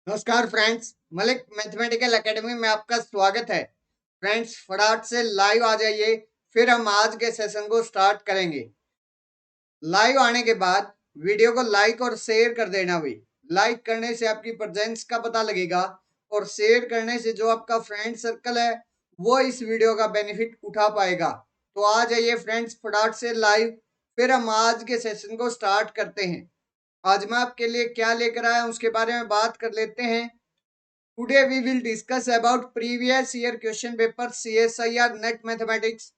नमस्कार friends, Malik mathematical academy में आपका स्वागत है। फ्रेंड्स, फटाफट से लाइव आ जाइए, फिर हम आज के सेशन को स्टार्ट करेंगे। लाइव आने के बाद वीडियो को लाइक और शेयर कर देना भाई। लाइक करने से आपकी प्रेजेंस का पता लगेगा और शेयर करने से जो आपका फ्रेंड सर्कल है वो इस वीडियो का बेनिफिट उठा पाएगा। तो आ जाइए फ्रेंड्स, फटाफट से लाइव, फिर हम आज के सेशन को स्टार्ट करते हैं। आज मैं आपके लिए क्या लेकर आया हूं उसके बारे में बात कर लेते हैं। Today we will discuss about previous year question paper CSIR Net Mathematics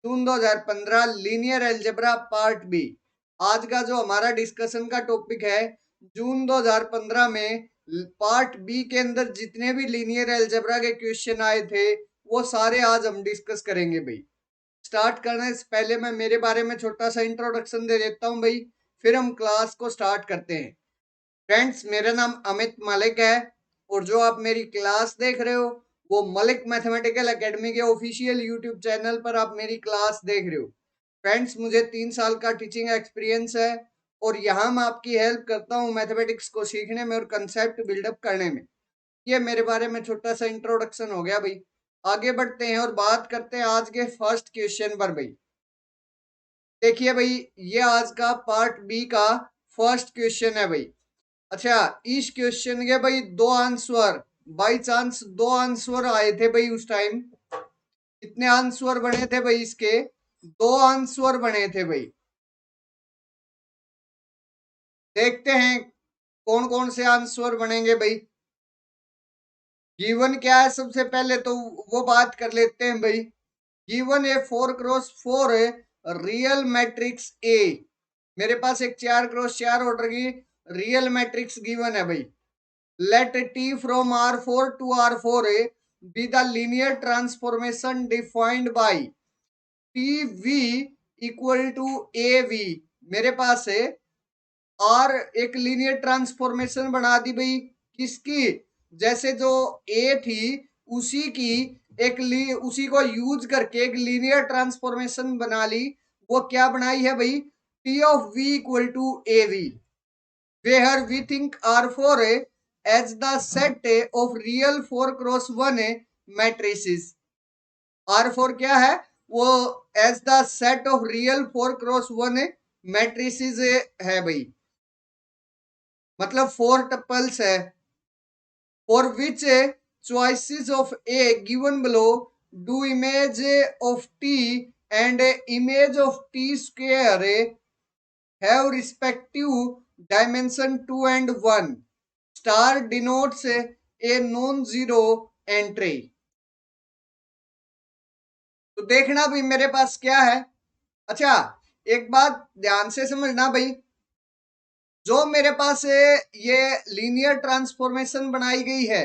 June 2015 linear algebra part B. आज का जो हमारा डिस्कशन का टॉपिक है, जून 2015 में पार्ट बी के अंदर जितने भी लीनियर एल्जेब्रा के क्वेश्चन आए थे वो सारे आज हम डिस्कस करेंगे भाई। स्टार्ट करने से पहले मैं मेरे बारे में छोटा सा इंट्रोडक्शन दे देता हूँ भाई, फिर हम क्लास को स्टार्ट करते हैं। फ्रेंड्स, मेरा नाम अमित मलिक है और जो आप मेरी क्लास देख रहे हो वो मलिक मैथमेटिकल एकेडमी के ऑफिशियल यूट्यूब चैनल पर आप मेरी क्लास देख रहे हो। फ्रेंड्स, मुझे 3 साल का टीचिंग एक्सपीरियंस है और यहाँ मैं आपकी हेल्प करता हूँ मैथमेटिक्स को सीखने में और कंसेप्ट बिल्डअप करने में। ये मेरे बारे में छोटा सा इंट्रोडक्शन हो गया भाई। आगे बढ़ते हैं और बात करते हैं आज के फर्स्ट क्वेश्चन पर भाई। देखिए भाई, ये आज का पार्ट बी का फर्स्ट क्वेश्चन है भाई। अच्छा, इस क्वेश्चन के भाई दो आंसर, बाई चांस दो आंसर आए थे भाई उस टाइम। कितने आंसर बने थे भाई इसके? दो आंसर बने थे भाई। देखते हैं कौन कौन से आंसर बनेंगे भाई। गिवन क्या है सबसे पहले तो वो बात कर लेते हैं भाई। Given A 4x4 real matrix A. मेरे पास एक 4x4 ऑर्डर की रियल मैट्रिक्स गिवन है भाई। Let T from R4 to R4A be the linear transformation defined by TV equal to AV। मेरे पास है R एक लीनियर ट्रांसफॉर्मेशन बना दी भाई। किसकी? जैसे जो A थी उसी की उसी को यूज करके एक लीनियर ट्रांसफॉर्मेशन बना ली। वो क्या बनाई है भाई? T of V equal to AV, where we think R4A as the set of real 4x1 matrices। R4 क्या है? वो as the set of real 4x1 matrices है भाई, मतलब 4 टपल्स है। For which choices of A given below do image of T and image of T square have respective dimension 2 and 1। Star denotes a non zero entry. तो देखना भाई मेरे पास क्या है। अच्छा, एक बात ध्यान से समझना भाई, जो मेरे पास ये लीनियर ट्रांसफॉर्मेशन बनाई गई है,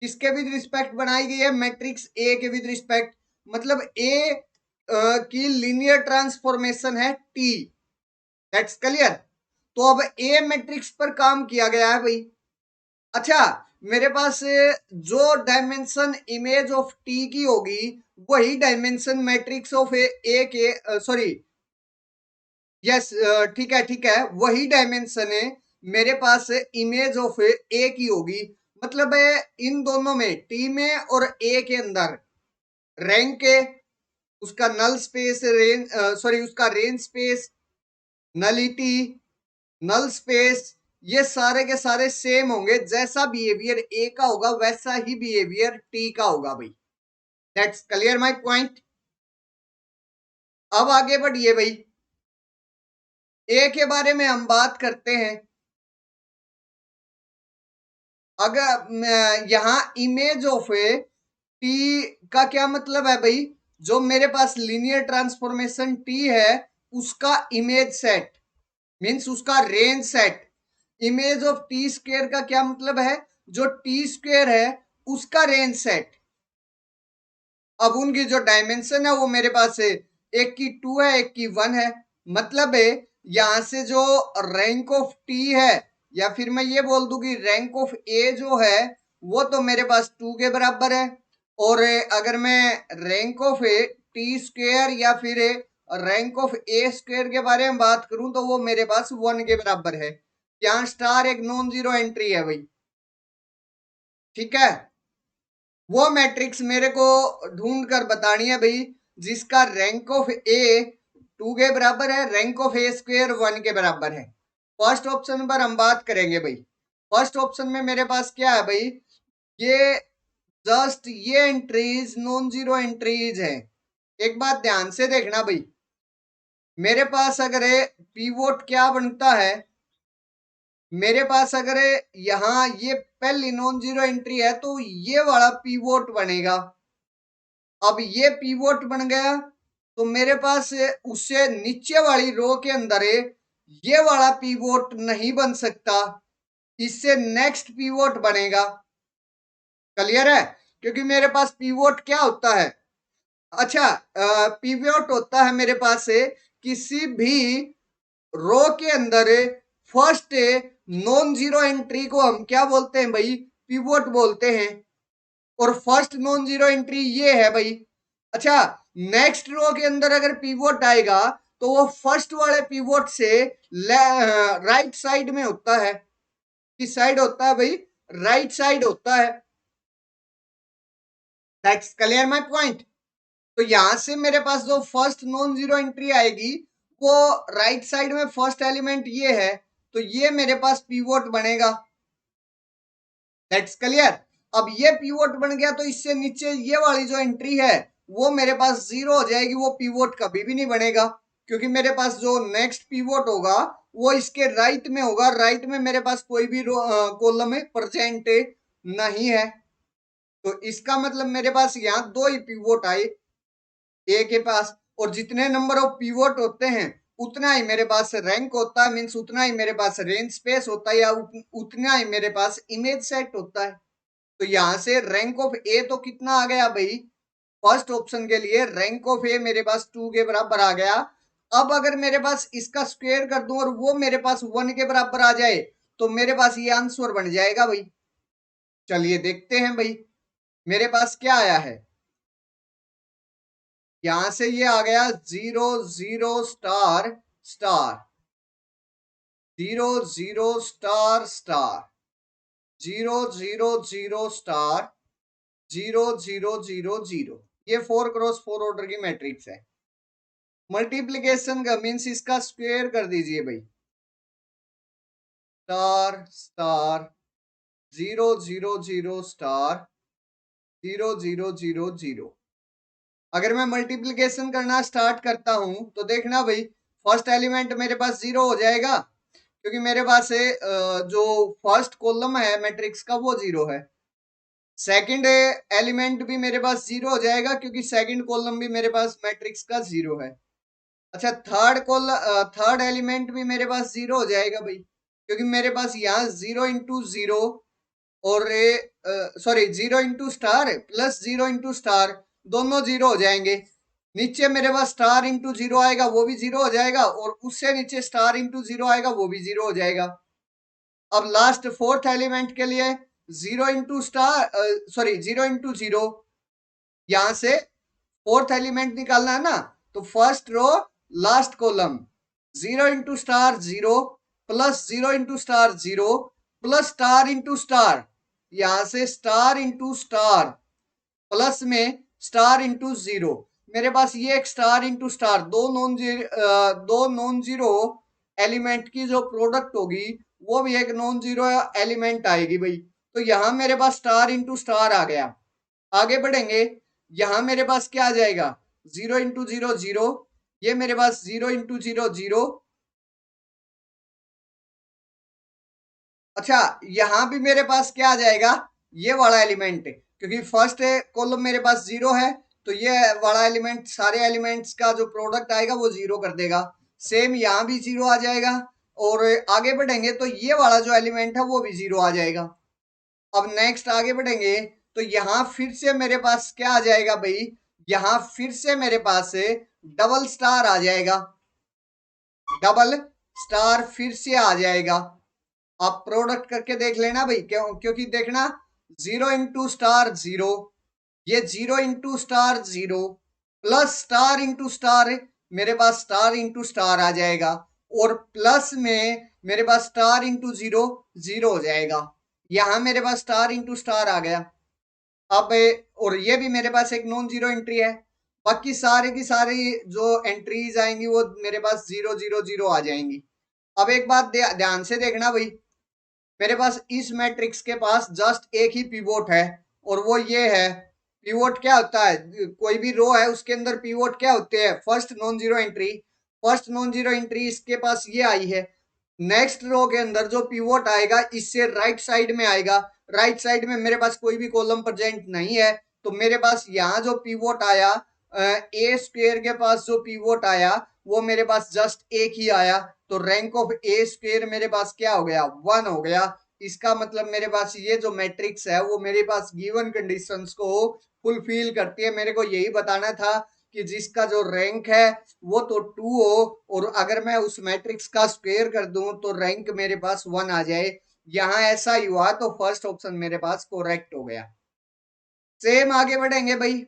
किसके विद रिस्पेक्ट बनाई गई है? मैट्रिक्स ए के विद रिस्पेक्ट, मतलब ए की लीनियर ट्रांसफॉर्मेशन है टी। That's clear. तो अब ए मैट्रिक्स पर काम किया गया है भाई। अच्छा, मेरे पास जो डायमेंशन इमेज ऑफ टी की होगी वही डायमेंशन मैट्रिक्स ऑफ ए के, सॉरी, यस, ठीक है ठीक है, वही डायमेंशन है मेरे पास इमेज ऑफ ए की होगी। मतलब इन दोनों में, टी में और ए के अंदर रैंक है, उसका नल स्पेस, रेंज, सॉरी, उसका range space, nullity, null space, ये सारे के सारे सेम होंगे। जैसा बिहेवियर ए का होगा वैसा ही बिहेवियर टी का होगा भाई। That's clear my point. अब आगे बढ़िए भाई, ए के बारे में हम बात करते हैं। अगर यहाँ इमेज ऑफ टी का क्या मतलब है भाई? जो मेरे पास लीनियर ट्रांसफॉर्मेशन टी है उसका इमेज सेट मीन्स उसका range set. Image of T square का क्या मतलब है? जो टी स्क्वेयर है उसका रेंज सेट। अब उनकी जो डायमेंशन है वो मेरे पास है, एक की 2 है, एक की 1 है। मतलब है यहां से जो रैंक ऑफ टी है, या फिर मैं ये बोल दूं कि रैंक ऑफ ए जो है वो तो मेरे पास 2 के बराबर है। और अगर मैं रैंक ऑफ टी स्क्वेयर या फिर रैंक ऑफ ए स्क्वेयर के बारे में बात करूं तो वो मेरे पास 1 के बराबर है। यहाँ स्टार एक नॉन जीरो एंट्री है भाई। ठीक है, वो मैट्रिक्स मेरे को ढूंढ कर बतानी है भाई जिसका रैंक ऑफ ए 2 के बराबर है, रैंक ऑफ ए स्क्वायर 1 के बराबर है। फर्स्ट ऑप्शन पर हम बात करेंगे भाई। फर्स्ट ऑप्शन में मेरे पास क्या है भाई, ये जस्ट ये एंट्रीज नॉन जीरो एंट्रीज है। एक बात ध्यान से देखना भाई, मेरे पास अगर पीवोट क्या बनता है, मेरे पास अगर यहाँ ये पहली नॉन जीरो एंट्री है तो ये वाला पीवोट बनेगा। अब ये पीवोट बन गया तो मेरे पास उससे नीचे वाली रो के अंदर ये वाला पीवोट नहीं बन सकता, इससे नेक्स्ट पीवोट बनेगा। क्लियर है, क्योंकि मेरे पास पीवोट क्या होता है, अच्छा पीवोट होता है मेरे पास किसी भी रो के अंदर फर्स्ट नॉन जीरो एंट्री को हम क्या बोलते हैं भाई, पीवोट बोलते हैं। और फर्स्ट नॉन जीरो एंट्री ये है भाई। अच्छा, नेक्स्ट रो के अंदर अगर पीवोट आएगा तो वो फर्स्ट वाले पीवोट से राइट साइड में होता है। किस साइड होता है भाई, राइट साइड होता है। That's clear my point. तो यहां से मेरे पास जो फर्स्ट नॉन जीरो एंट्री आएगी वो राइट साइड में फर्स्ट एलिमेंट ये है, तो ये मेरे पास पीवोट बनेगा। That's clear. अब ये पीवोट बन गया तो इससे नीचे ये वाली जो एंट्री है वो मेरे पास जीरो हो जाएगी, वो पीवोट कभी भी नहीं बनेगा, क्योंकि मेरे पास जो नेक्स्ट पीवोट होगा वो इसके राइट में होगा। राइट में मेरे पास कोई भी कॉलम प्रेजेंट नहीं है। तो इसका मतलब मेरे पास यहाँ दो ही पीवोट आए ए के पास, और जितने नंबर ऑफ पीवोट होते हैं उतना ही मेरे पास रैंक होता है, मीन्स उतना ही मेरे पास रेंज स्पेस होता है, या उतना ही मेरे पास इमेज सेट होता है। तो यहां से रैंक ऑफ ए तो कितना आ गया भाई, फर्स्ट ऑप्शन के लिए रैंक ऑफ ए मेरे पास 2 के बराबर आ गया। अब अगर मेरे पास इसका स्क्वायर कर दूं और वो मेरे पास 1 के बराबर आ जाए तो मेरे पास ये आंसर बन जाएगा भाई। चलिए देखते हैं भाई मेरे पास क्या आया है। यहां से ये आ गया 0 0 star star, 0 0 star star, 0 0 0 star, 0 0 0 0। ये 4x4 ऑर्डर की मैट्रिक्स है। मल्टीप्लीकेशन का मीन्स इसका स्क्वायर कर दीजिए भाई, स्टार स्टार 0 0 0 स्टार 0 0 0 0। अगर मैं मल्टीप्लीकेशन करना स्टार्ट करता हूं तो देखना भाई फर्स्ट एलिमेंट मेरे पास 0 हो जाएगा, क्योंकि मेरे पास जो फर्स्ट कॉलम है मैट्रिक्स का वो 0 है। सेकंड एलिमेंट भी मेरे पास 0 हो जाएगा, क्योंकि सेकंड कॉलम भी मेरे पास मैट्रिक्स का 0 है। अच्छा, थर्ड एलिमेंट भी मेरे पास 0 हो जाएगा भाई, क्योंकि मेरे पास यहाँ 0 इंटू 0 और sorry 0 into star plus 0 into star दोनों 0 हो जाएंगे। नीचे मेरे पास स्टार इंटू 0 आएगा वो भी 0 हो जाएगा, और उससे नीचे स्टार इंटू 0 आएगा वो भी 0 हो जाएगा। अब लास्ट फोर्थ एलिमेंट के लिए 0 इंटू स्टार सॉरी 0 इंटू 0, यहां से फोर्थ एलिमेंट निकालना है ना, तो first row last column 0 into star 0 plus 0 into star 0 plus star into star, यहां से स्टार इंटू स्टार प्लस में स्टार इंटू 0। मेरे पास ये एक स्टार इंटू स्टार दो नॉन जीरो एलिमेंट की जो प्रोडक्ट होगी वो भी एक नॉन जीरो एलिमेंट आएगी भाई। तो यहां मेरे पास स्टार इंटू स्टार आ गया। आगे बढ़ेंगे, यहां मेरे पास क्या आ जाएगा 0 इंटू 0 0, ये मेरे पास 0 इंटू 0 0। अच्छा, यहां भी मेरे पास क्या आ जाएगा, ये वाला एलिमेंट, क्योंकि फर्स्ट कॉलम मेरे पास 0 है तो ये वाला एलिमेंट सारे एलिमेंट्स का जो प्रोडक्ट आएगा वो 0 कर देगा। सेम यहां भी 0 आ जाएगा, और आगे बढ़ेंगे तो ये वाला जो एलिमेंट है वो भी 0 आ जाएगा। अब नेक्स्ट आगे बढ़ेंगे तो यहां फिर से मेरे पास क्या आ जाएगा भाई, यहां फिर से मेरे पास डबल स्टार आ जाएगा, डबल स्टार फिर से आ जाएगा। आप प्रोडक्ट करके देख लेना भाई, क्योंकि देखना 0 इंटू स्टार 0, ये 0 into star 0 plus star into star, मेरे पास स्टार इंटू स्टार आ जाएगा, और प्लस में मेरे पास स्टार इंटू 0 0 हो जाएगा। यहाँ मेरे पास स्टार इंटू स्टार आ गया। अब और ये भी मेरे पास एक नॉन जीरो एंट्री है। बाकी सारे की सारी जो एंट्रीज आएंगी वो मेरे पास 0 0 0 आ जाएंगी। अब एक बात ध्यान से देखना भाई, मेरे पास इस मैट्रिक्स के पास जस्ट एक ही पिवोट है और वो ये है। पिवोट क्या होता है, कोई भी रो है उसके अंदर पिवोट क्या होते हैं, first non zero entry. First non zero entry इसके पास ये आई है। नेक्स्ट रो के अंदर जो पिवोट आएगा इससे राइट साइड में आएगा। राइट साइड में मेरे पास कोई भी कॉलम प्रेजेंट नहीं है, तो मेरे पास यहाँ जो पिवोट आया, ए स्क्वेयर के पास जो पिवोट आया वो मेरे पास जस्ट एक ही आया। तो रैंक ऑफ ए स्क्वेयर मेरे पास क्या हो गया, 1 हो गया। इसका मतलब मेरे पास ये जो मैट्रिक्स है वो मेरे पास गिवन कंडीशंस को फुलफिल करती है। मेरे को यही बताना था कि जिसका जो रैंक है वो तो 2 हो, और अगर मैं उस मैट्रिक्स का स्क्वायर कर दूं तो रैंक मेरे पास 1 आ जाए। यहाँ ऐसा ही हुआ तो फर्स्ट ऑप्शन मेरे पास करेक्ट हो गया। सेम आगे बढ़ेंगे भाई,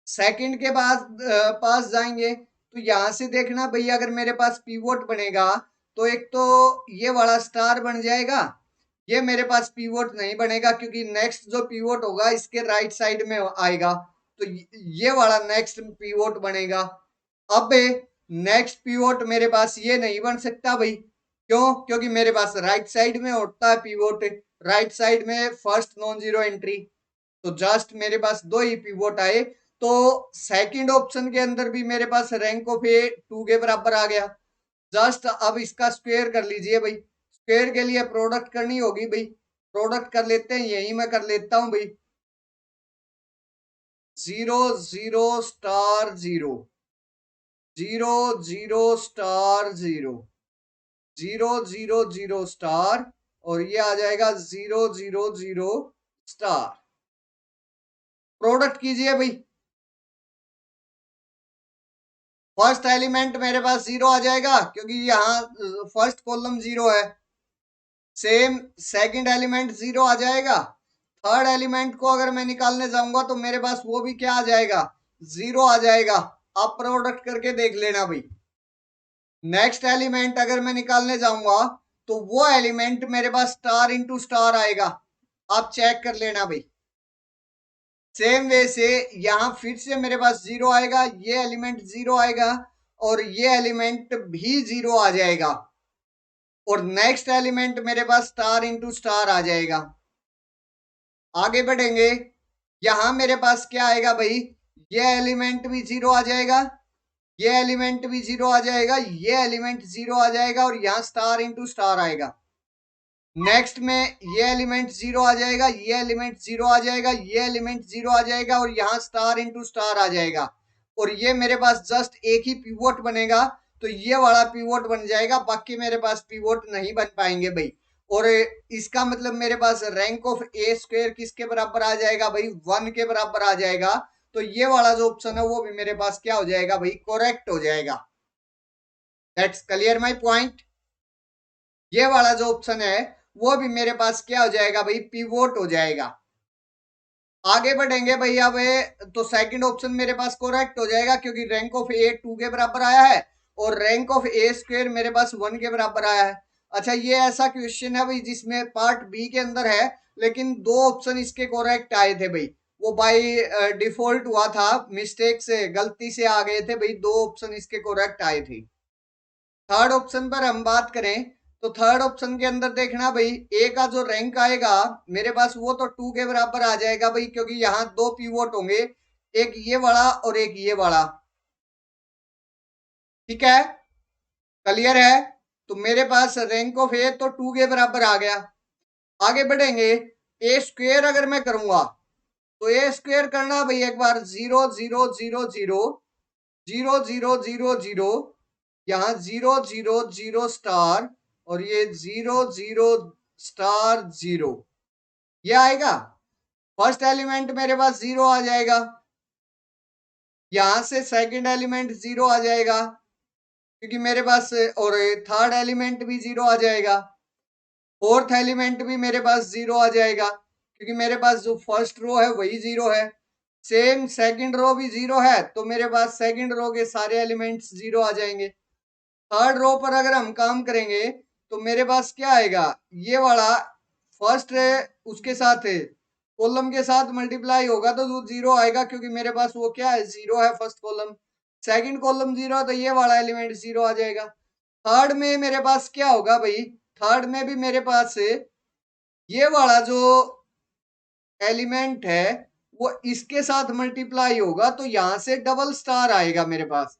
सेकंड के बाद पास जाएंगे। तो यहां से देखना भाई, अगर मेरे पास पीवोट बनेगा तो एक तो ये वाला स्टार बन जाएगा। ये मेरे पास पीवोट नहीं बनेगा क्योंकि नेक्स्ट जो पीवोट होगा इसके राइट साइड में आएगा, तो ये वाला नेक्स्ट पीवोट बनेगा। अब नेक्स्ट पीवोट मेरे पास ये नहीं बन सकता भाई, क्यों, क्योंकि मेरे पास राइट साइड में होता है पीवोट, राइट साइड में फर्स्ट नॉन जीरो एंट्री। तो जस्ट मेरे पास दो ही पिवोट आए। तो सेकंड ऑप्शन के अंदर भी मेरे पास रैंक ऑफ ए 2 के बराबर आ गया। जस्ट अब इसका स्क्वायर कर लीजिए भाई, स्क्वायर के लिए प्रोडक्ट करनी होगी भाई, प्रोडक्ट कर लेते हैं, यही मैं कर लेता हूं भाई। 0 0 स्टार 0, 0 0 स्टार 0, 0 0 0 स्टार, और ये आ जाएगा 0 0 0 स्टार। प्रोडक्ट कीजिए भाई। फर्स्ट एलिमेंट मेरे पास 0 आ जाएगा क्योंकि यहाँ फर्स्ट कॉलम 0 है। सेम सेकंड एलिमेंट 0 आ जाएगा। थर्ड एलिमेंट को अगर मैं निकालने जाऊंगा तो मेरे पास वो भी क्या आ जाएगा, 0 आ जाएगा। आप प्रोडक्ट करके देख लेना भाई। नेक्स्ट एलिमेंट अगर मैं निकालने जाऊंगा तो वो एलिमेंट मेरे पास स्टार इंटू स्टार आएगा। आप चेक कर लेना भाई। सेम वे से यहां फिर से मेरे पास 0 आएगा, ये एलिमेंट 0 आएगा और ये एलिमेंट भी 0 आ जाएगा, और नेक्स्ट एलिमेंट मेरे पास स्टार इंटू स्टार आ जाएगा। आगे बढ़ेंगे, यहां मेरे पास क्या आएगा भाई, ये एलिमेंट भी 0 आ जाएगा, ये एलिमेंट भी 0 आ जाएगा, ये एलिमेंट 0 आ जाएगा, और यहाँ स्टार इंटू स्टार आएगा। नेक्स्ट में ये एलिमेंट 0 आ जाएगा, ये एलिमेंट 0 आ जाएगा, ये एलिमेंट 0 आ जाएगा, और यहाँ स्टार इंटू स्टार आ जाएगा। और ये मेरे पास जस्ट एक ही पिवोट बनेगा, तो ये वाला पिवोट बन जाएगा, बाकी मेरे पास पिवोट नहीं बन पाएंगे भाई। और इसका मतलब मेरे पास रैंक ऑफ ए स्क्वायर किसके बराबर आ जाएगा भाई, 1 के बराबर आ जाएगा। तो ये वाला जो ऑप्शन है वो भी मेरे पास क्या हो जाएगा भाई, करेक्ट हो जाएगा। That's clear my point. ये वाला जो ऑप्शन है वो भी मेरे पास क्या हो जाएगा भाई, पिवोट हो जाएगा। आगे बढ़ेंगे भाई। अब तो सेकंड ऑप्शन मेरे पास करेक्ट हो जाएगा क्योंकि रैंक ऑफ ए 2 के बराबर आया है और रैंक ऑफ ए स्क्वायर मेरे पास 1 के बराबर आया है। अच्छा, ये ऐसा क्वेश्चन है भाई जिसमें पार्ट बी के अंदर है, लेकिन दो ऑप्शन इसके करेक्ट आए थे भाई, वो बाई डिफॉल्ट हुआ था, मिस्टेक से गलती से आ गए थे भाई, दो ऑप्शन इसके करेक्ट आए थे। थर्ड ऑप्शन पर हम बात करें तो थर्ड ऑप्शन के अंदर देखना भाई, ए का जो रैंक आएगा मेरे पास वो तो 2 के बराबर आ जाएगा भाई, क्योंकि यहाँ दो पीवोट होंगे, एक ये वाला और एक ये वाला। ठीक है, क्लियर है। तो मेरे पास रैंक ऑफ ए तो 2 के बराबर आ गया। आगे बढ़ेंगे, ए स्क्वेयर अगर मैं करूंगा तो ए स्क्वेयर करना भाई एक बार, 0 0 0 0, 0 0 0 0, यहाँ 0 0 0 स्टार, और ये 0 0 स्टार 0, ये आएगा। फर्स्ट एलिमेंट मेरे पास 0 आ जाएगा, यहां से सेकंड एलिमेंट 0 आ जाएगा क्योंकि मेरे पास, और थर्ड एलिमेंट भी 0 आ जाएगा, फोर्थ एलिमेंट भी मेरे पास 0 आ जाएगा क्योंकि मेरे पास जो फर्स्ट रो है वही 0 है। सेम सेकंड रो भी 0 है, तो मेरे पास सेकंड रो के सारे एलिमेंट्स 0 आ जाएंगे। थर्ड रो पर अगर हम काम करेंगे तो मेरे पास क्या आएगा, ये वाला फर्स्ट उसके साथ कॉलम के साथ मल्टीप्लाई होगा तो वो 0 आएगा, क्योंकि मेरे पास वो क्या है, 0 है फर्स्ट कॉलम। सेकंड कॉलम 0 है तो ये वाला एलिमेंट 0 आ जाएगा। थर्ड में मेरे पास क्या होगा भाई, थर्ड में भी मेरे पास ये वाला जो एलिमेंट है वो इसके साथ मल्टीप्लाई होगा, तो यहां से डबल स्टार आएगा मेरे पास।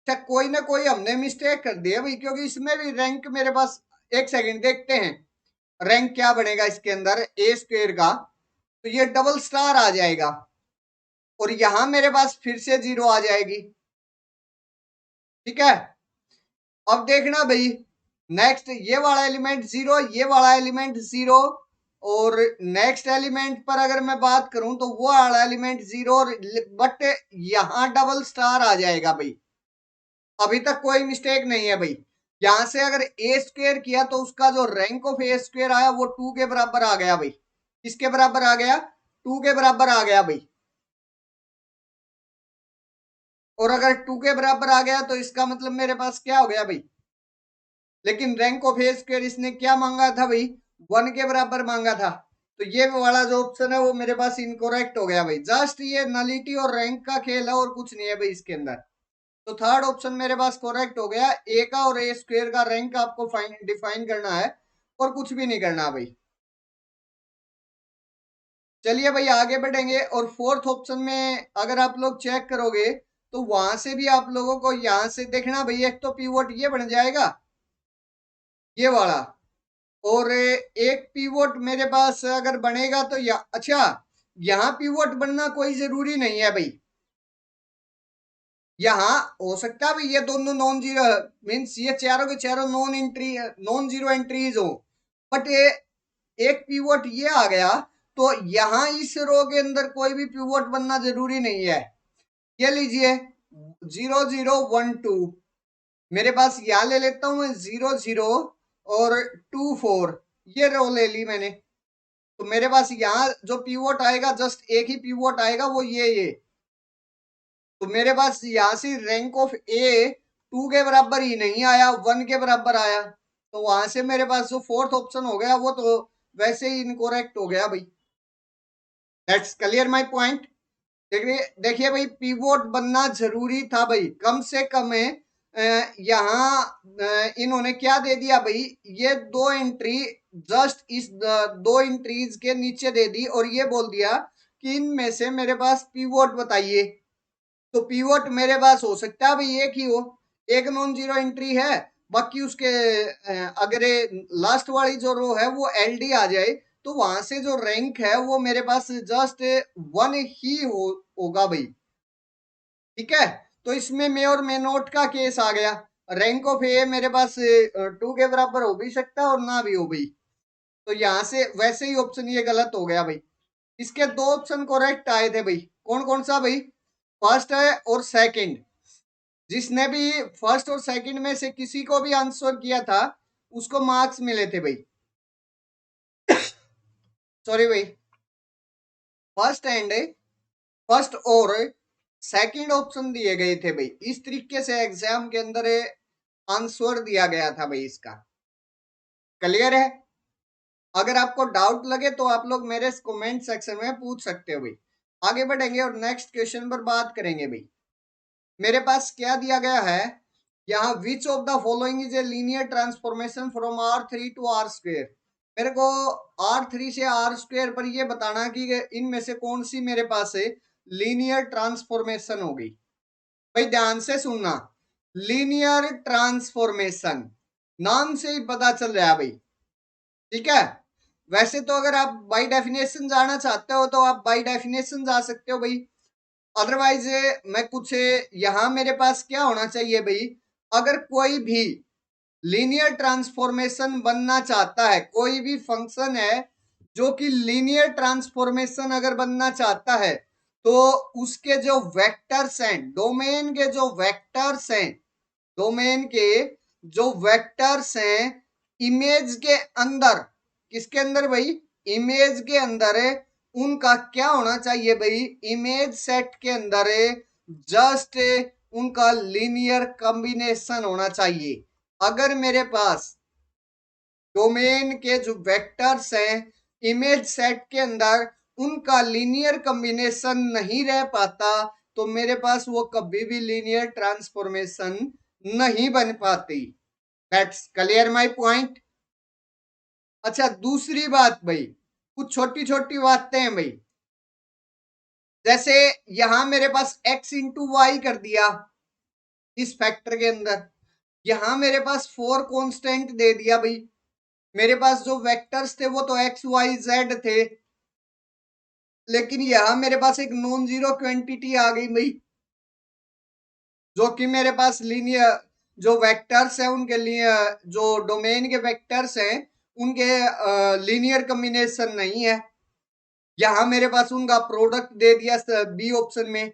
अच्छा, कोई ना कोई हमने मिस्टेक कर दिया भाई, क्योंकि इसमें भी रैंक मेरे पास, एक सेकंड देखते हैं रैंक क्या बनेगा इसके अंदर ए स्क्वेयर का। तो ये डबल स्टार आ जाएगा और यहां मेरे पास फिर से 0 आ जाएगी। ठीक है, अब देखना भाई, नेक्स्ट ये वाला एलिमेंट 0, ये वाला एलिमेंट 0, और नेक्स्ट एलिमेंट पर अगर मैं बात करूं तो वो वाला एलिमेंट 0, बट यहां डबल स्टार आ जाएगा भाई। अभी तक कोई मिस्टेक नहीं है भाई। यहां से अगर ए स्क्वेयर किया तो उसका जो रैंक ऑफ ए स्क्वेयर आया वो 2 के बराबर आ गया भाई। किसके बराबर आ गया, 2 के बराबर आ गया भाई। और अगर 2 के बराबर आ गया तो इसका मतलब मेरे पास क्या हो गया भाई, लेकिन रैंक ऑफ ए स्क्वायर इसने क्या मांगा था भाई, 1 के बराबर मांगा था। तो ये वाला जो ऑप्शन है वो मेरे पास इनकोरेक्ट हो गया भाई। जस्ट ये नलिटी और रैंक का खेल है और कुछ नहीं है भाई इसके अंदर। तो थर्ड ऑप्शन मेरे पास करेक्ट हो गया। ए का और ए स्क्वायर का रैंक आपको डिफाइन करना है और कुछ भी नहीं करना भाई। चलिए भाई आगे बढ़ेंगे, और फोर्थ ऑप्शन में अगर आप लोग चेक करोगे तो वहां से भी आप लोगों को यहां से देखना भाई, एक तो पीवोट ये बन जाएगा ये वाला, और एक पीवोट मेरे पास अगर बनेगा तो अच्छा, यहाँ पीवोट बनना कोई जरूरी नहीं है भाई। यहाँ हो सकता है भाई ये दोनों नॉन जीरो, मीन्स ये चारों के चारों नॉन जीरो एंट्रीज हो, बट ये एक पीवोट ये आ गया तो यहाँ इस रो के अंदर कोई भी पीवोट बनना जरूरी नहीं है। ये लीजिए 0 0 1 2, मेरे पास यहाँ ले लेता हूँ मैं 0 0 और 2 4, ये रो ले ली मैंने। तो मेरे पास यहाँ जो पीवोट आएगा जस्ट एक ही पीवोट आएगा, वो ये। तो मेरे पास यहाँ से रैंक ऑफ ए 2 के बराबर ही नहीं आया, 1 के बराबर आया। तो वहां से मेरे पास जो फोर्थ ऑप्शन हो गया वो तो वैसे ही इनकोरेक्ट हो गया भाई। That's clear my point. देखिए भाई, पीवोट बनना जरूरी था भाई, कम से कम यहाँ इन्होंने क्या दे दिया भाई, ये दो एंट्री जस्ट इस दो एंट्रीज के नीचे दे दी और ये बोल दिया कि इनमें से मेरे पास पीवोट बताइए। तो पीवोट मेरे पास हो सकता है भाई एक ही हो, एक नॉन जीरो एंट्री है, बाकी उसके अगर लास्ट वाली जो रो है वो एलडी आ जाए तो वहां से जो रैंक है वो मेरे पास जस्ट 1 ही होगा भाई। ठीक है, तो इसमें मे और मे नोट का केस आ गया। रैंक ऑफ ए मेरे पास 2 के बराबर हो भी सकता है और ना भी हो भाई। तो यहाँ से वैसे ही ऑप्शन ये गलत हो गया भाई। इसके दो ऑप्शन करेक्ट आए थे भाई, कौन कौन सा भाई, फर्स्ट है और सेकंड। जिसने भी फर्स्ट और सेकंड में से किसी को भी आंसर किया था उसको मार्क्स मिले थे भाई। सॉरी भाई, फर्स्ट और सेकंड ऑप्शन दिए गए थे भाई। इस तरीके से एग्जाम के अंदर आंसर दिया गया था भाई इसका। क्लियर है? अगर आपको डाउट लगे तो आप लोग मेरे कमेंट सेक्शन में पूछ सकते हो भाई। आगे बढ़ेंगे और नेक्स्ट क्वेश्चन पर बात करेंगे भाई। मेरे पास क्या दिया गया है यहाँ, which of the following is a linear transformation from R3 to R square. मेरे को R3 से R स्क्वेयर पर ये बताना कि इनमें से कौन सी मेरे पास लीनियर ट्रांसफॉर्मेशन होगी। भाई ध्यान से सुनना, लीनियर ट्रांसफॉर्मेशन नाम से ही पता चल रहा है भाई। ठीक है, वैसे तो अगर आप बाय डेफिनेशन जाना चाहते हो तो आप बाय डेफिनेशन जा सकते हो भाई। अदरवाइज मैं कुछ यहां मेरे पास क्या होना चाहिए भाई, अगर कोई भी लीनियर ट्रांसफॉर्मेशन बनना चाहता है, कोई भी फंक्शन है जो कि लीनियर ट्रांसफॉर्मेशन अगर बनना चाहता है तो उसके जो वेक्टर्स हैं, डोमेन के जो वेक्टर्स हैं, डोमेन के जो वेक्टर्स हैं इमेज के अंदर, किसके अंदर भाई, इमेज के अंदर उनका क्या होना चाहिए भाई, इमेज सेट के अंदर जस्ट उनका लीनियर कॉम्बिनेशन होना चाहिए। अगर मेरे पास डोमेन के जो वेक्टर्स हैं इमेज सेट के अंदर उनका लीनियर कॉम्बिनेशन नहीं रह पाता, तो मेरे पास वो कभी भी लीनियर ट्रांसफॉर्मेशन नहीं बन पाती। That's clear my point. अच्छा, दूसरी बात भाई, कुछ छोटी छोटी बातें हैं भाई, जैसे यहां मेरे पास x इंटू वाई कर दिया इस फैक्टर के अंदर, यहां मेरे पास 4 कांस्टेंट दे दिया भाई, मेरे पास जो वेक्टर्स थे वो तो एक्स वाई जेड थे, लेकिन यहां मेरे पास एक नॉन जीरो क्वांटिटी आ गई भाई, जो कि मेरे पास लीनियर जो वेक्टर्स है उनके लिए जो डोमेन के वेक्टर्स हैं उनके लीनियर कॉम्बिनेशन नहीं है। यहां मेरे पास उनका प्रोडक्ट दे दिया बी ऑप्शन में,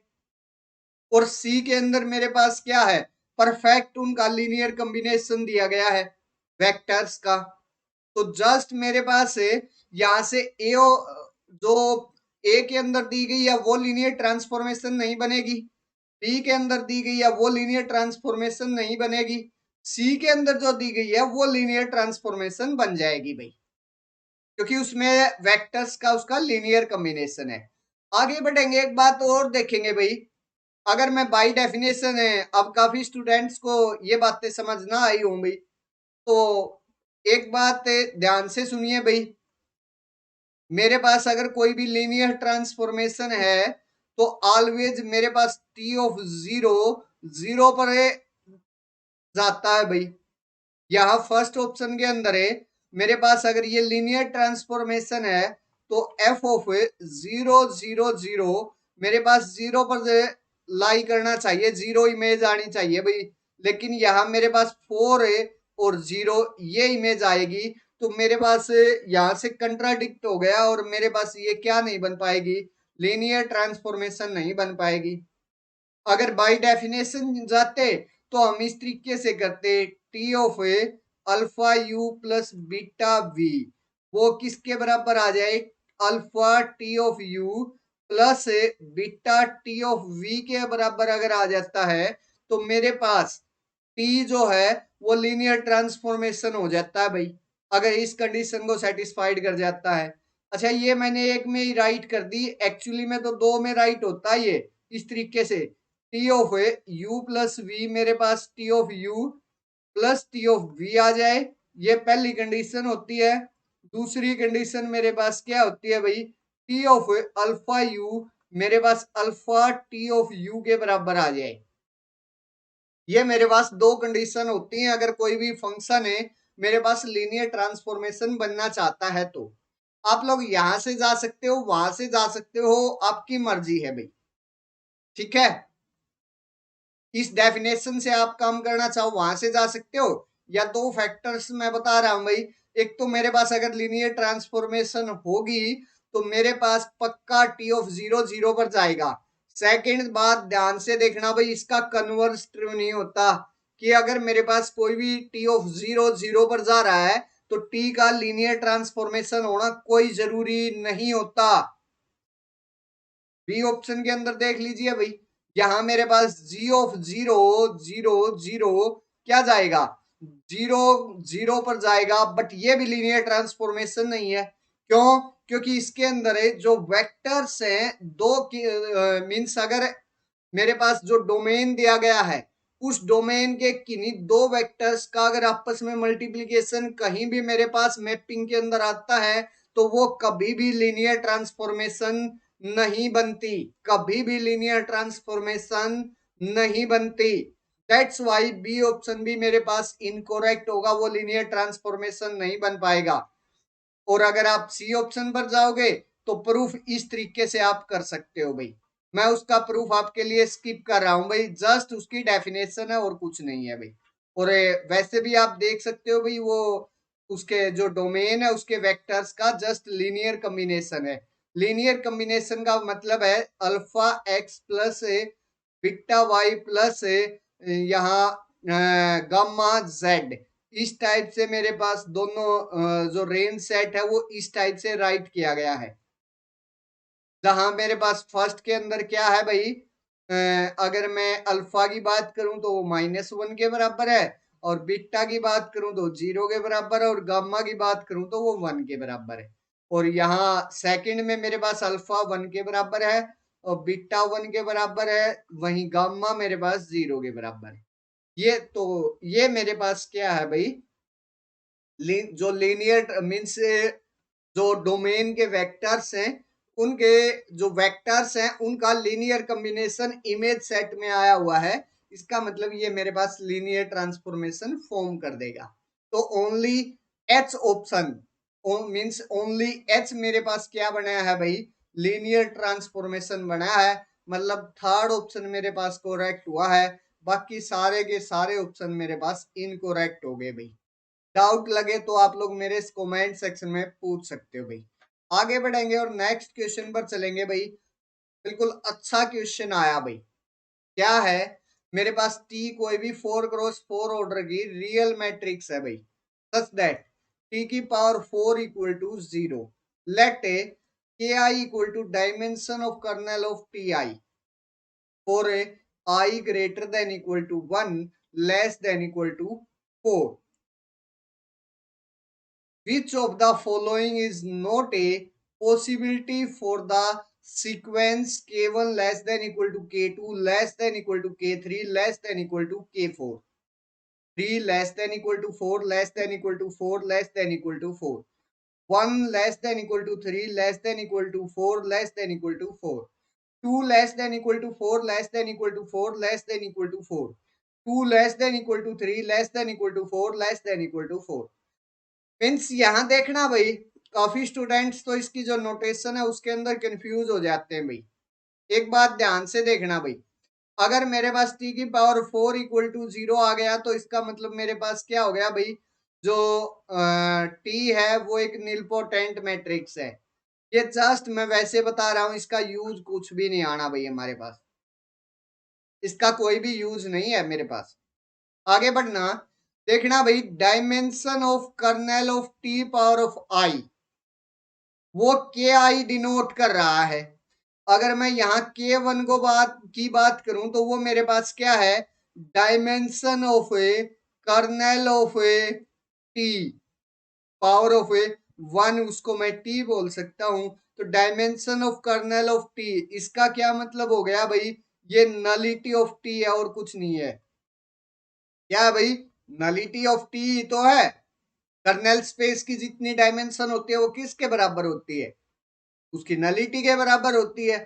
और सी के अंदर मेरे पास क्या है, परफेक्ट उनका लीनियर कॉम्बिनेशन दिया गया है वेक्टर्स का। तो जस्ट मेरे पास यहाँ से ए जो ए के अंदर दी गई है वो लीनियर ट्रांसफॉर्मेशन नहीं बनेगी, बी के अंदर दी गई है वो लीनियर ट्रांसफॉर्मेशन नहीं बनेगी, सी के अंदर जो दी गई है वो लीनियर ट्रांसफॉर्मेशन बन जाएगी भाई, क्योंकि उसमें वेक्टर्स का उसका लीनियर कॉम्बिनेशन है। आगे बढ़ेंगे, एक बात और देखेंगे भाई, अगर मैं बाई डेफिनेशन है, अब काफी स्टूडेंट्स को ये बातें समझ ना आई हो भाई, तो एक बात ध्यान से सुनिए भाई, मेरे पास अगर कोई भी लीनियर ट्रांसफॉर्मेशन है तो ऑलवेज मेरे पास टी ऑफ जीरो जीरो पर जाता है भाई। यहाँ फर्स्ट ऑप्शन के अंदर है मेरे पास अगर ये लीनियर ट्रांसफॉर्मेशन है तो F of zero zero zero मेरे पास जीरो पर लाई करना चाहिए, जीरो इमेज आनी चाहिए भाई, लेकिन यहाँ मेरे पास 4 है और जीरो ये इमेज आएगी, तो मेरे पास यहाँ से कंट्राडिक्ट हो गया और मेरे पास ये क्या नहीं बन पाएगी, लीनियर ट्रांसफॉर्मेशन नहीं बन पाएगी। अगर बाई डेफिनेशन जाते तो हम इस तरीके से करते, T of alpha U plus beta V वो किसके बराबर आ जाए, alpha T of U plus beta T of V के बराबर अगर आ जाता है तो मेरे पास टी जो है वो लीनियर ट्रांसफॉर्मेशन हो जाता है भाई, अगर इस कंडीशन को सेटिस्फाइड कर जाता है। अच्छा, ये मैंने एक में ही राइट कर दी, एक्चुअली में तो दो में राइट होता है ये इस तरीके से, T of U plus V मेरे पास T of U plus T of V आ जाए, ये पहली कंडीशन होती है। दूसरी कंडीशन मेरे पास क्या होती है भाई, टी ऑफ अल्फा यू मेरे पास अल्फा टी ऑफ यू के बराबर आ जाए। ये मेरे पास दो कंडीशन होती हैं अगर कोई भी फंक्शन है मेरे पास लीनियर ट्रांसफॉर्मेशन बनना चाहता है तो। आप लोग यहां से जा सकते हो, वहां से जा सकते हो, आपकी मर्जी है भाई, ठीक है। इस डेफिनेशन से आप काम करना चाहो वहां से जा सकते हो, या दो फैक्टर्स मैं बता रहा हूं भाई, एक तो मेरे पास अगर लीनियर ट्रांसफॉर्मेशन होगी तो मेरे पास पक्का टी ऑफ जीरो जीरो पर जाएगा। सेकंड बात ध्यान से देखना भाई, इसका कन्वर्स ट्रू नहीं होता, कि अगर मेरे पास कोई भी टी ऑफ जीरो जीरो पर जा रहा है तो टी का लीनियर ट्रांसफॉर्मेशन होना कोई जरूरी नहीं होता। बी ऑप्शन के अंदर देख लीजिए भाई, यहां मेरे पास जी ऑफ जीरो जीरो जीरो क्या जाएगा, जीरो जीरो पर जाएगा, बट ये भी लीनियर ट्रांसफॉर्मेशन नहीं है। क्यों? क्योंकि इसके अंदर है जो वेक्टर्स हैं दो मीन्स अगर मेरे पास जो डोमेन दिया गया है उस डोमेन के किन्हीं दो वेक्टर्स का अगर आपस में मल्टीप्लीकेशन कहीं भी मेरे पास मैपिंग के अंदर आता है तो वो कभी भी लीनियर ट्रांसफॉर्मेशन नहीं बनती, कभी भी लीनियर ट्रांसफॉर्मेशन नहीं बनती। दैट्स वाई बी ऑप्शन भी मेरे पास इनकोरेक्ट होगा, वो लीनियर ट्रांसफॉर्मेशन नहीं बन पाएगा। और अगर आप सी ऑप्शन पर जाओगे तो प्रूफ इस तरीके से आप कर सकते हो भाई, मैं उसका प्रूफ आपके लिए स्किप कर रहा हूं भाई, जस्ट उसकी डेफिनेशन है और कुछ नहीं है भाई। और वैसे भी आप देख सकते हो भाई, वो उसके जो डोमेन है उसके वेक्टर्स का जस्ट लीनियर कॉम्बिनेशन है। लीनियर कॉम्बिनेशन का मतलब है alpha X plus beta Y plus यहाँ गामा जेड, इस टाइप से मेरे पास दोनों जो रेंज सेट है वो इस टाइप से राइट किया गया है। जहां मेरे पास फर्स्ट के अंदर क्या है भाई, अगर मैं अल्फा की बात करूं तो वो -1 के बराबर है, और बीटा की बात करूं तो 0 के बराबर है, और गामा की बात करूं तो वो 1 के बराबर है। और यहाँ सेकंड में मेरे पास अल्फा 1 के बराबर है और बीटा 1 के बराबर है, वहीं गामा मेरे पास 0 के बराबर है। ये मेरे पास क्या है भाई, जो लीनियर मीन्स जो डोमेन के वेक्टर्स हैं, उनके जो वेक्टर्स हैं उनका लीनियर कॉम्बिनेशन इमेज सेट में आया हुआ है। इसका मतलब ये मेरे पास लीनियर ट्रांसफॉर्मेशन फॉर्म कर देगा। तो only H option means only H मेरे पास क्या बनाया है भाई, लीनियर ट्रांसफॉर्मेशन बनाया है। मतलब थर्ड ऑप्शन मेरे पास करेक्ट हुआ है, बाकी सारे के सारे ऑप्शन मेरे पास इनकरेक्ट हो गए भाई। डाउट लगे तो आप लोग मेरे इस कमेंट सेक्शन में पूछ सकते हो भाई। आगे बढ़ेंगे और नेक्स्ट क्वेश्चन पर चलेंगे भाई। बिल्कुल अच्छा क्वेश्चन आया भाई। क्या है, मेरे पास टी कोई भी 4x4 ऑर्डर की रियल मैट्रिक्स है भाई, सच दैट टी की power 4 equal to 0, let A K I equal to dimension of kernel of T I for A I greater than equal to 1 less than equal to 4। Which of the following is not a possibility for the sequence k1 less than equal to k2 less than equal to k3 less than equal to k4? 3 less than equal to 4 less than equal to 4 less than equal to 4. 1 less than equal to 3 less than equal to 4 less than equal to 4. 2 less than equal to 4 less than equal to 4 less than equal to 4. 2 less than equal to 3 less than equal to 4 less than equal to 4. Means यहाँ देखना भाई, काफी students तो इसकी जो notation है उसके अंदर कंफ्यूज हो जाते हैं भाई। एक बात ध्यान से देखना भाई, अगर मेरे पास टी की पावर 4 इक्वल टू 0 आ गया तो इसका मतलब मेरे पास क्या हो गया भाई, जो टी है वो एक निलपोटेंट मैट्रिक्स है। ये जस्ट मैं वैसे बता रहा हूं, इसका यूज कुछ भी नहीं आना भाई हमारे पास, इसका कोई भी यूज नहीं है मेरे पास। आगे बढ़ना, देखना भाई, dimension of kernel of T power of I, वो के आई डिनोट कर रहा है। अगर मैं यहाँ के वन को बात करूं तो वो मेरे पास क्या है, dimension of a kernel of a T power of a 1, उसको मैं टी बोल सकता हूं। तो dimension of kernel of T, इसका क्या मतलब हो गया भाई, ये नलिटी ऑफ टी है और कुछ नहीं है। क्या है भाई, नलिटी ऑफ टी तो है, कर्नेल स्पेस की जितनी डायमेंशन होती है वो किसके बराबर होती है, उसकी नलिटी के बराबर होती है।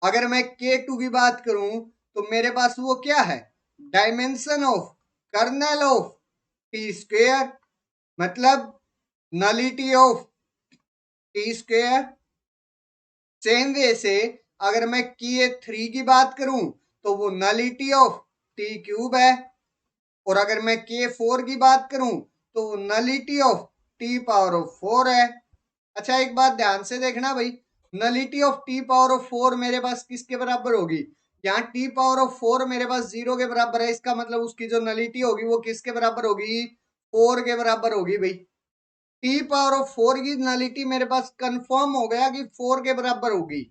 अगर मैं K2 की बात करूं तो मेरे पास वो क्या है, dimension of kernel of T square, मतलब nullity of T square. Same way से अगर मैं K3 की बात करूं तो वो नलिटी ऑफ टी क्यूब है, और अगर मैं K4 की बात करूं तो nullity of T power of 4 है। अच्छा एक बात ध्यान से देखना भाई, nullity of T power of 4 मेरे पास किसके बराबर होगी, यहाँ टी पावर ऑफ 4 मेरे पास 0 के बराबर है, इसका मतलब उसकी जो नलिटी होगी वो किसके बराबर होगी, 4 के बराबर होगी भाई। टी पावर ऑफ 4 की नलिटी मेरे पास कंफर्म हो गया कि 4 के बराबर होगी,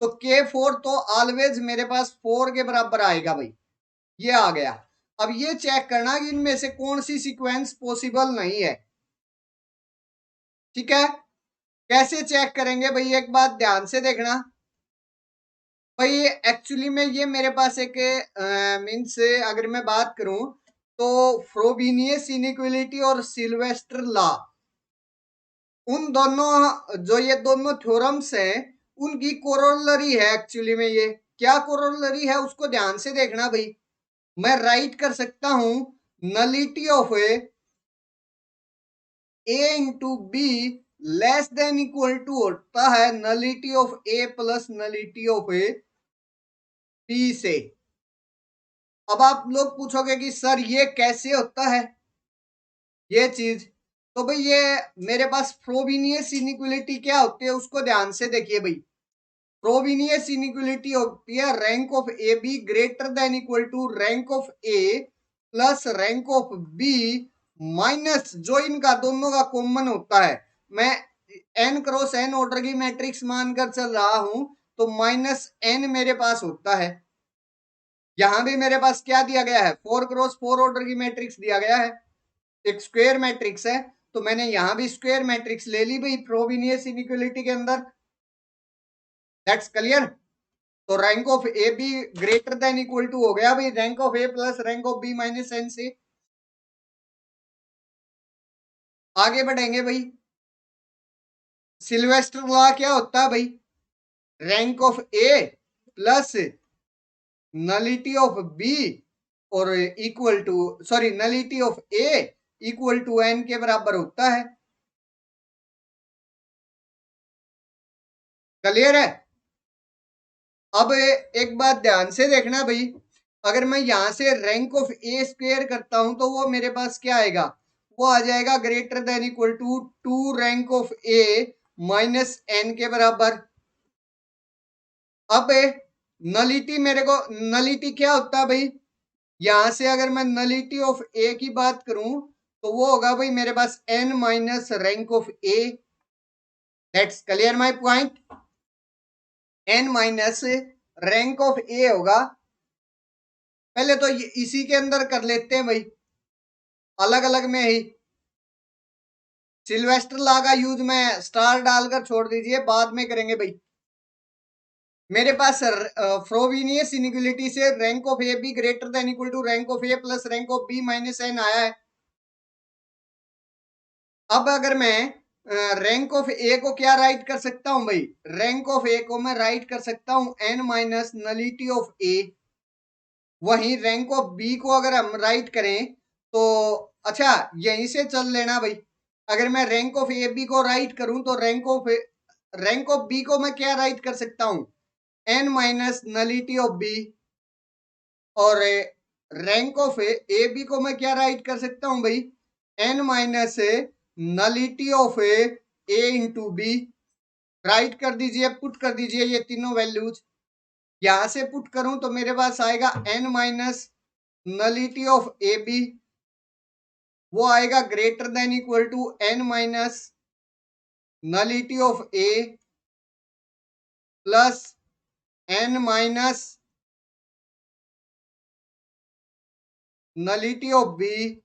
तो K4 तो ऑलवेज मेरे पास 4 के बराबर आएगा भाई, ये आ गया। अब ये चेक करना कि इनमें से कौन सी सीक्वेंस पॉसिबल नहीं है, ठीक है। कैसे चेक करेंगे भाई, एक बात ध्यान से देखना भाई, एक्चुअली में ये मेरे पास एक मीन्स अगर मैं बात करूं तो फ्रोबिनियस इनइक्वालिटी और सिल्वेस्टर लॉ, उन दोनों जो ये दोनों थ्योरम्स हैं उनकी कोरोलरी है। एक्चुअली में ये क्या कोरोलरी है उसको ध्यान से देखना भाई, मैं राइट कर सकता हूं nullity of A into B less than equal to होता है nullity of A plus nullity of A B से। अब आप लोग पूछोगे कि सर ये कैसे होता है ये चीज, तो भाई ये मेरे पास फ्रोबिनियस इनइक्वालिटी क्या होती है उसको ध्यान से देखिए भाई। फ्रोबिनियस इनइक्वालिटी होती है rank of A B greater than equal to rank of A plus rank of B minus जो इनका दोनों का कॉमन होता है। मैं एन क्रॉस एन ऑर्डर की मैट्रिक्स मानकर चल रहा हूं तो माइनस एन मेरे पास होता है, यहां भी मेरे पास क्या दिया गया है, 4x4 ऑर्डर की मैट्रिक्स दिया गया है, एक स्क्वायर मैट्रिक्स है, तो मैंने यहां भी स्क्वायर मैट्रिक्स ले ली भाई फ्रोबिनियस इनइक्वालिटी के अंदर। That's clear. तो rank of A B greater than equal to हो गया भाई rank of A plus rank of B minus N से। आगे बढ़ेंगे भाई। सिल्वेस्टर लॉ क्या होता है भाई, rank of A plus nullity of B और equal to, sorry nullity of A equal to N के बराबर होता है। क्लियर है। अब एक बात ध्यान से देखना भाई, अगर मैं यहां से रैंक ऑफ ए स्क्वेयर करता हूं तो वो मेरे पास क्या आएगा, वो आ जाएगा greater than equal to 2 rank of A minus N के बराबर। अब नलिटी मेरे को, नलिटी क्या होता है भाई, यहां से अगर मैं नलिटी ऑफ ए की बात करूं तो वो होगा भाई मेरे पास N minus rank of A. That's clear my point. N minus rank of A होगा। पहले तो इसी के अंदर कर लेते हैं भाई, अलग अलग में ही। सिल्वेस्टर लॉ का यूज मैं स्टार डालकर छोड़ दीजिए, बाद में करेंगे भाई। मेरे पास फ्रोबिनियस इनइक्वालिटी से rank of A B greater than equal to rank of A plus rank of B minus N आया है। अब अगर मैं रैंक ऑफ ए को क्या राइट कर सकता हूं भाई, रैंक ऑफ ए को मैं राइट कर सकता हूं एन माइनस नलिटी ऑफ ए। वहीं रैंक ऑफ बी को अगर हम राइट करें तो, अच्छा यहीं से चल लेना भाई, अगर मैं रैंक ऑफ ए बी को राइट करूं तो रैंक ऑफ बी को मैं क्या राइट कर सकता हूं, N minus nullity of B. और रैंक ऑफ ए बी को मैं क्या राइट कर सकता हूं भाई, N minus nullity of A into B. Write कर दीजिए, पुट कर दीजिए ये तीनों वैल्यूज। यहां से पुट करूं तो मेरे पास आएगा n minus nullity of A B, वो आएगा greater than equal to n minus nullity of A plus n minus nullity of B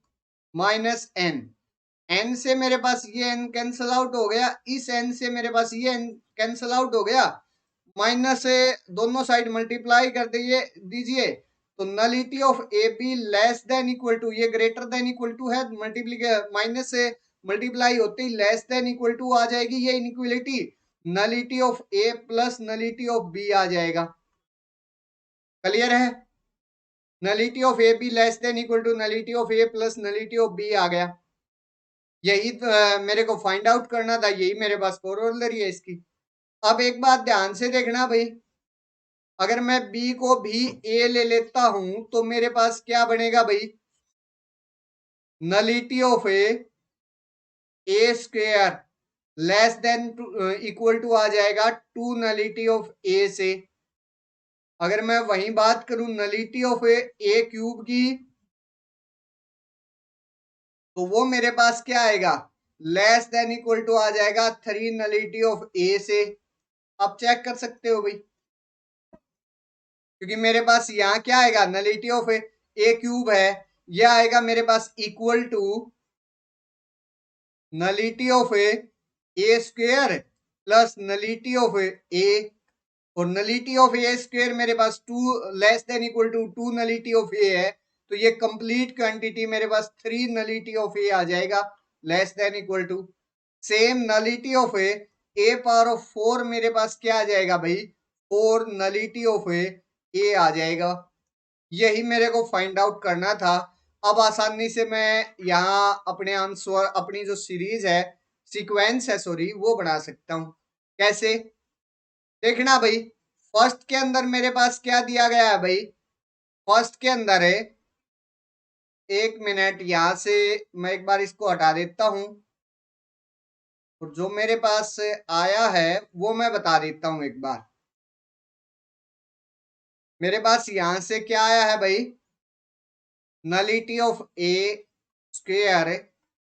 minus n. N से मेरे पास ये एन कैंसल आउट हो गया, इस एन से मेरे पास ये एन कैंसल आउट हो गया, माइनस से दोनों साइड मल्टीप्लाई कर दीजिए तो nullity of A B less than equal to, ये ग्रेटर देन इक्वल टू है, मल्टीप्लीकेशन माइनस से मल्टीप्लाई होते ही लेस देन इक्वल टू आ जाएगी ये inequality, nullity of A plus nullity of B आ जाएगा। क्लियर है। Nullity of A B less than equal to nullity of A plus nullity of B आ गया। यही तो, मेरे को फाइंड आउट करना था, यही मेरे पास कोरोलरी है इसकी। अब एक बात ध्यान से देखना भाई, अगर मैं बी को भी ए ले लेता हूं तो मेरे पास क्या बनेगा भाई, nullity of A square less than equal to आ जाएगा 2 नलिटी ऑफ ए से। अगर मैं वही बात करूं नलिटी ऑफ ए क्यूब की तो वो मेरे पास क्या आएगा, लेस देन इक्वल टू आ जाएगा 3 नलिटी ऑफ ए से। आप चेक कर सकते हो भाई, क्योंकि मेरे पास यहाँ क्या आएगा, नलिटी ऑफ ए क्यूब है, यह आएगा मेरे पास equal to nullity of A square plus nullity of A, और नलिटी ऑफ ए स्क्वेयर मेरे पास 2 < 2 नलिटी ऑफ ए है, तो ये कंप्लीट क्वांटिटी मेरे पास 3 नलिटी ऑफ ए आ जाएगा less than equal to. Same nullity of A power of 4 मेरे पास क्या आ जाएगा भाई, 4 नलिटी ऑफ ए आ जाएगा। यही मेरे को फाइंड आउट करना था। अब आसानी से मैं यहाँ अपने आंसर, अपनी जो सीरीज है, सीक्वेंस है सॉरी, वो बना सकता हूँ। कैसे देखना भाई, फर्स्ट के अंदर मेरे पास क्या दिया गया है भाई, फर्स्ट के अंदर है, एक मिनट यहां से मैं एक बार इसको हटा देता हूं, और जो मेरे पास आया है वो मैं बता देता हूं एक बार। मेरे पास यहां से क्या आया है भाई, nullity of A square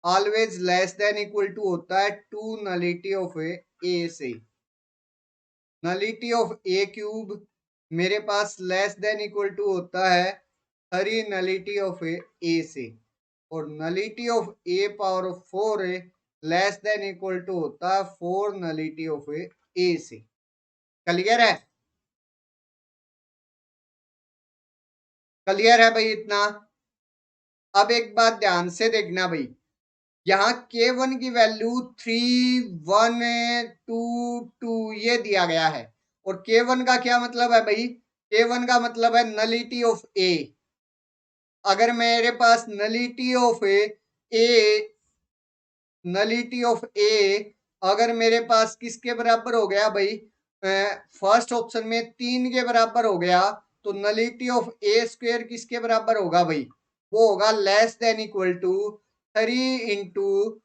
always less than equal to होता है 2 नलिटी ऑफ ए से। नलिटी ऑफ ए क्यूब मेरे पास लेस देन इक्वल टू होता है 3 नलिटी ऑफ ए से, और nullity of A power of 4 less than equal to होता है 4 नलिटी ऑफ ए से। क्लियर है? क्लियर है भाई इतना? अब एक बात ध्यान से देखना भाई, यहाँ K1 की वैल्यू 3 1 2 2 ये दिया गया है, और K1 का क्या मतलब है भाई? K1 का मतलब है नलिटी ऑफ ए। अगर मेरे पास nullity of A nullity of A अगर मेरे पास किसके बराबर हो गया भाई, फर्स्ट ऑप्शन में 3 के बराबर हो गया, तो नलिटी ऑफ ए स्क्वेयर किसके बराबर होगा भाई? वो होगा less than equal to 2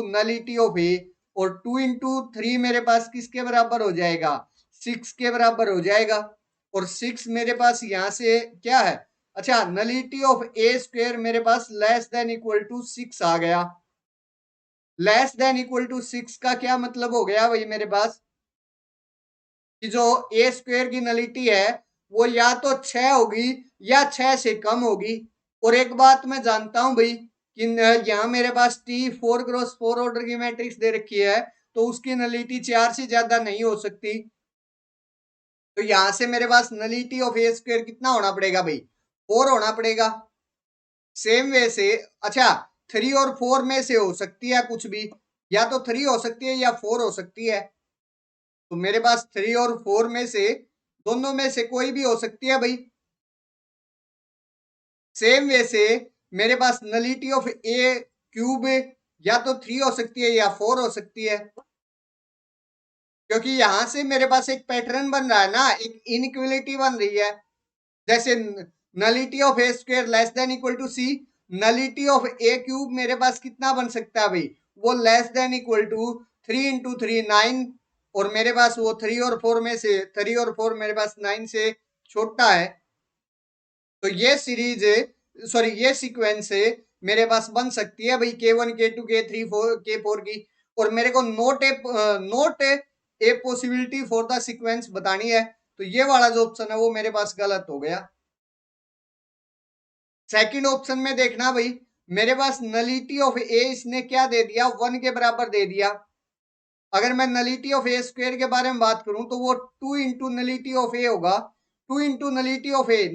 nullity of A, और 2 into 3 मेरे पास किसके बराबर हो जाएगा? 6 के बराबर हो जाएगा। और 6 मेरे पास यहां से क्या है? अच्छा, नलिटी ऑफ ए स्क्वेयर मेरे पास लेस देन इक्वल टू 6 आ गया। लेस देन इक्वल टू 6 का क्या मतलब हो गया भाई मेरे पास? कि जो ए स्क्वेयर की नलिटी है वो या तो 6 होगी या 6 से कम होगी। और एक बात मैं जानता हूं भाई कि यहाँ मेरे पास T4x4 ऑर्डर की मैट्रिक्स दे रखी है, तो उसकी नलिटी 4 से ज्यादा नहीं हो सकती। तो यहां से मेरे पास नलिटी ऑफ ए स्क्वेयर कितना होना पड़ेगा भाई? 4 होना पड़ेगा। सेम वे से, अच्छा, 3 और 4 में से हो सकती है कुछ भी, या तो 3 हो सकती है या 4 हो सकती है। तो मेरे पास 3 और 4 में से दोनों में से कोई भी हो सकती है भाई। सेम वे से मेरे पास नलिटी ऑफ ए क्यूब या तो 3 हो सकती है या 4 हो सकती है, क्योंकि यहां से मेरे पास एक पैटर्न बन रहा है ना, एक इनइक्वलिटी बन रही है। जैसे nullity of A square less than equal to C, nullity of A cube मेरे पास कितना बन सकता है भाई? वो less than equal to 3 into 3 9, और मेरे पास वो 3 और 4 में से 3 और 4 मेरे पास 9 से छोटा है। तो ये सीरीज, सॉरी ये सीक्वेंस मेरे पास बन सकती है भाई K1 K2 K3 K4 की। और मेरे को note a possibility for the sequence बतानी है, तो ये वाला जो ऑप्शन है वो मेरे पास गलत हो गया। सेकंड ऑप्शन में देखना भाई, मेरे पास नलिटी ऑफ ए इसने क्या दे दिया? 1 के बराबर दे दिया। अगर मैं नलिटी ऑफ ए स्क्वेयर के बारे में बात करूं तो वो 2 into नलिटी ऑफ ए होगा। 2 into नलिटी ऑफ ए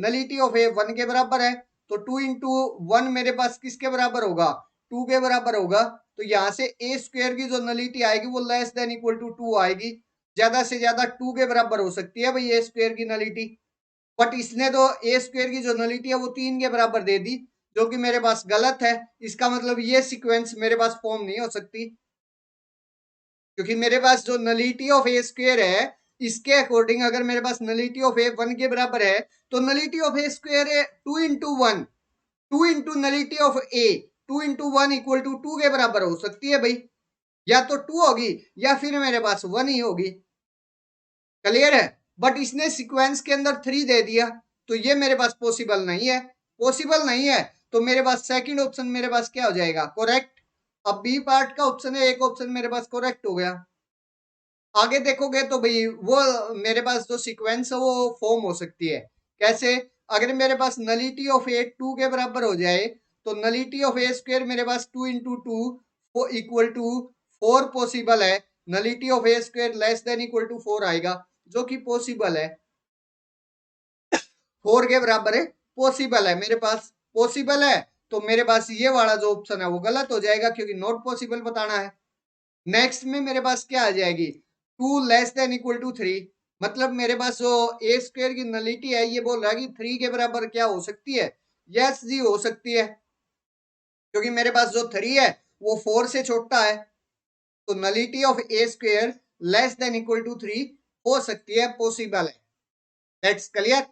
1 के बराबर है, तो 2 into 1 मेरे पास किसके बराबर होगा? 2 के बराबर होगा। तो यहां से ए स्क्वेयर की जो नलिटी आएगी वो लेस देन इक्वल टू 2 आएगी। ज्यादा से ज्यादा 2 के बराबर हो सकती है भाई ए स्क्वेयर की नलिटी। बट इसने तो ए स्क्वेयर की जो नलिटी है वो 3 के बराबर दे दी, जो कि मेरे पास गलत है। इसका मतलब ये सीक्वेंस मेरे पास फॉर्म नहीं हो सकती, क्योंकि मेरे पास जो नलिटी ऑफ ए स्क्वेयर है इसके अकॉर्डिंग अगर मेरे पास नलिटी ऑफ ए 1 के बराबर है, तो नलिटी ऑफ ए स्क्वेयर है 2 into 1, 2 into nullity of A 2 into 1 equal to 2 के बराबर हो सकती है भाई। या तो 2 होगी या फिर मेरे पास 1 ही होगी। क्लियर है? बट इसने सीक्वेंस के अंदर 3 दे दिया, तो ये मेरे पास पॉसिबल नहीं है। पॉसिबल नहीं है तो मेरे पास सेकंड ऑप्शन मेरे पास क्या हो जाएगा? करेक्ट। अब बी पार्ट का ऑप्शन है, एक ऑप्शन मेरे पास करेक्ट हो गया। आगे देखोगे तो भाई वो मेरे पास जो सीक्वेंस है वो फॉर्म हो सकती है। कैसे? अगर मेरे पास नलिटी ऑफ ए 2 के बराबर हो जाए, तो नलिटी ऑफ ए स्क्वेयर मेरे पास 2 into 2 इक्वल टू 4 पॉसिबल है। Nullity of A square less than equal to 4 आएगा, जो कि पॉसिबल है। 4 के बराबर है, पॉसिबल है मेरे पास। पॉसिबल है तो मेरे पास ये वाला जो ऑप्शन है वो गलत हो जाएगा, क्योंकि नॉट पॉसिबल बताना है। नेक्स्ट में मेरे पास क्या आ जाएगी? 2 लेस देन इक्वल टू 3। मतलब मेरे पास जो ए स्क्वेयर की नलिटी है ये बोल रहा है कि 3 के बराबर क्या हो सकती है? यस जी हो सकती है, क्योंकि मेरे पास जो 3 है वो 4 से छोटा है। तो nullity of A square less than equal to 3 हो सकती है, पॉसिबल है। That's clear.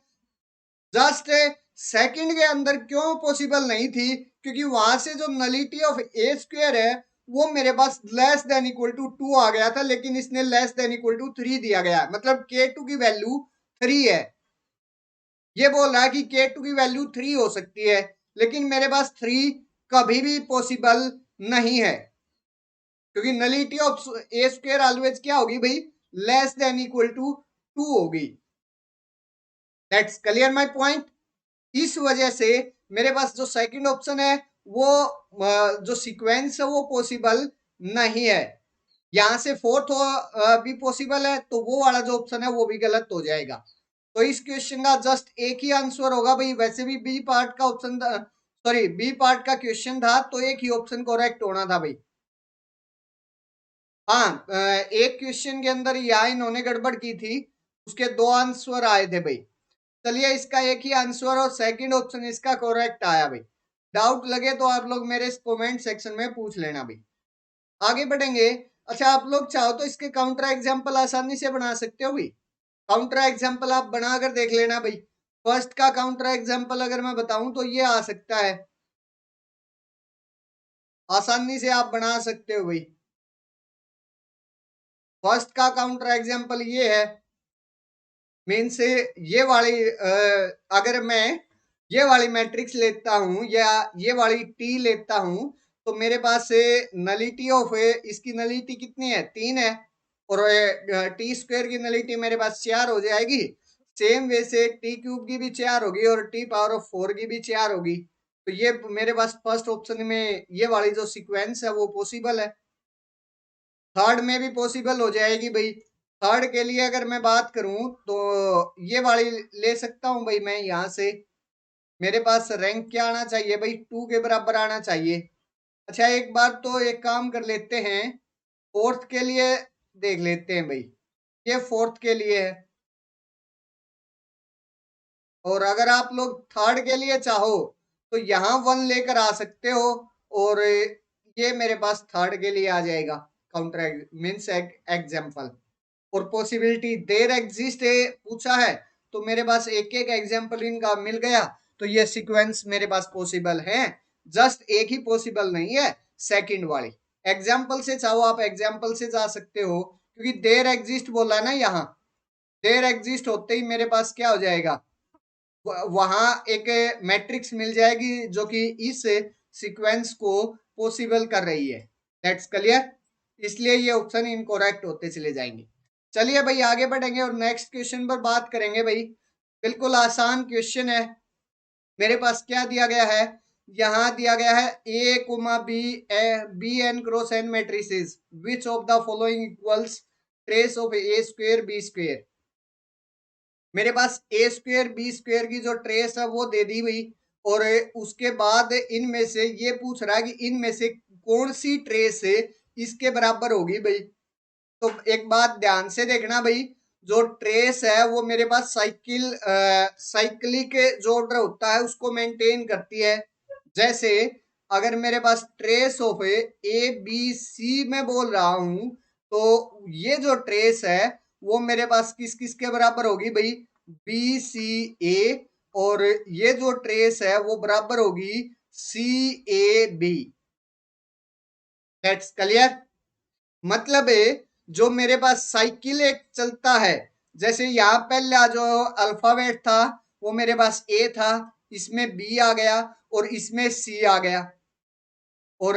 जस्ट सेकंड के अंदर क्यों पॉसिबल नहीं थी? क्योंकि वहां से जो नलिटी ऑफ ए स्क्वेयर है वो मेरे पास लेस देन इक्वल टू 2 आ गया था, लेकिन इसने लेस देन इक्वल टू 3 दिया गया, मतलब K2 की वैल्यू 3 है। ये बोल रहा है कि K2 की वैल्यू 3 हो सकती है, लेकिन मेरे पास 3 कभी भी पॉसिबल नहीं है, क्योंकि nullity of A square always क्या होगी भाई? लेस देन इक्वल टू 2 होगी। That's clear my point. इस वजह से मेरे पास जो सेकंड ऑप्शन है वो जो सीक्वेंस है वो पॉसिबल नहीं है। यहां से फोर्थ भी पॉसिबल है, तो वो वाला जो ऑप्शन है वो भी गलत हो जाएगा। तो इस क्वेश्चन का जस्ट एक ही आंसर होगा भाई। वैसे भी बी पार्ट का ऑप्शन था, सॉरी बी पार्ट का क्वेश्चन था, तो एक ही ऑप्शन करेक्ट होना था भाई। हाँ, एक क्वेश्चन के अंदर यहाँ इन्होंने गड़बड़ की थी, उसके 2 आंसर आए थे भाई। चलिए इसका एक ही आंसर और सेकंड ऑप्शन इसका करेक्ट आया भाई। डाउट लगे तो आप लोग मेरे कमेंट सेक्शन में पूछ लेना भाई। आगे बढ़ेंगे। अच्छा, आप लोग चाहो तो इसके काउंटर एग्जाम्पल आसानी से बना सकते हो भाई। काउंटर एग्जाम्पल आप बनाकर देख लेना भाई। फर्स्ट का काउंटर एग्जाम्पल अगर मैं बताऊं तो ये आ सकता है, आसानी से आप बना सकते हो भाई। फर्स्ट का काउंटर एग्जाम्पल ये है, मीन्स ये वाली अगर मैं ये वाली मैट्रिक्स लेता हूं या ये वाली टी लेता हूं, तो मेरे पास नलिटी ऑफ इसकी नलिटी कितनी है, 3 है, और टी स्क्वायर की नलिटी मेरे पास 4 हो जाएगी। सेम वे से टी क्यूब की भी 4 होगी और टी पावर ऑफ 4 की भी 4 होगी। तो ये मेरे पास फर्स्ट ऑप्शन में ये वाली जो सीक्वेंस है वो पॉसिबल है। थर्ड में भी पॉसिबल हो जाएगी भाई। थर्ड के लिए अगर मैं बात करूं तो ये वाली ले सकता हूं भाई मैं। यहां से मेरे पास रैंक क्या आना चाहिए भाई, 2 के बराबर आना चाहिए। अच्छा, एक बार तो एक काम कर लेते हैं, फोर्थ के लिए देख लेते हैं भाई। ये फोर्थ के लिए है, और अगर आप लोग थर्ड के लिए चाहो तो यहाँ 1 लेकर आ सकते हो, और ये मेरे पास थर्ड के लिए आ जाएगा काउंटर मीन्स एग्जाम्पल। और पॉसिबिलिटी देयर एग्जिस्ट पूछा है, तो मेरे पास एक एक एग्जाम्पल इनका मिल गया, तो ये सीक्वेंस मेरे पास पॉसिबल है। जस्ट एक ही पॉसिबल नहीं है, सेकंड वाली। एग्जाम्पल से चाहो आप एग्जाम्पल से जा सकते हो, क्योंकि देयर एग्जिस्ट बोला ना यहाँ। देयर एग्जिस्ट होते ही मेरे पास क्या हो जाएगा, वहां एक मैट्रिक्स मिल जाएगी जो कि इस सीक्वेंस को पॉसिबल कर रही है। That's clear. इसलिए ये ऑप्शन इनकरेक्ट होते चले जाएंगे। चलिए भाई आगे बढ़ेंगे और नेक्स्ट क्वेश्चन पर बात करेंगे भाई। बिल्कुल आसान क्वेश्चन है। मेरे पास क्या दिया गया है, यहाँ दिया गया है A comma B be N cross N matrices which of the following equals trace of A square B square. मेरे पास ए स्क्वेयर बी स्क्वेयर की जो ट्रेस है वो दे दी हुई, और उसके बाद इनमें से ये पूछ रहा है कि इनमें से कौन सी ट्रेस इसके बराबर होगी भाई। तो एक बात ध्यान से देखना भाई, जो ट्रेस है वो मेरे पास साइक्लिक जो ऑर्डर होता है उसको मेंटेन करती है। जैसे अगर मेरे पास trace of A B C में बोल रहा हूं, तो ये जो ट्रेस है वो मेरे पास किस किस के बराबर होगी भाई, बी सी ए, और ये जो ट्रेस है वो बराबर होगी सी ए बी। That's clear. मतलब जो मेरे पास साइकिल एक चलता है, जैसे यहाँ पहला जो अल्फाबेट था वो मेरे पास ए था, इसमें बी आ गया और इसमें सी आ गया। और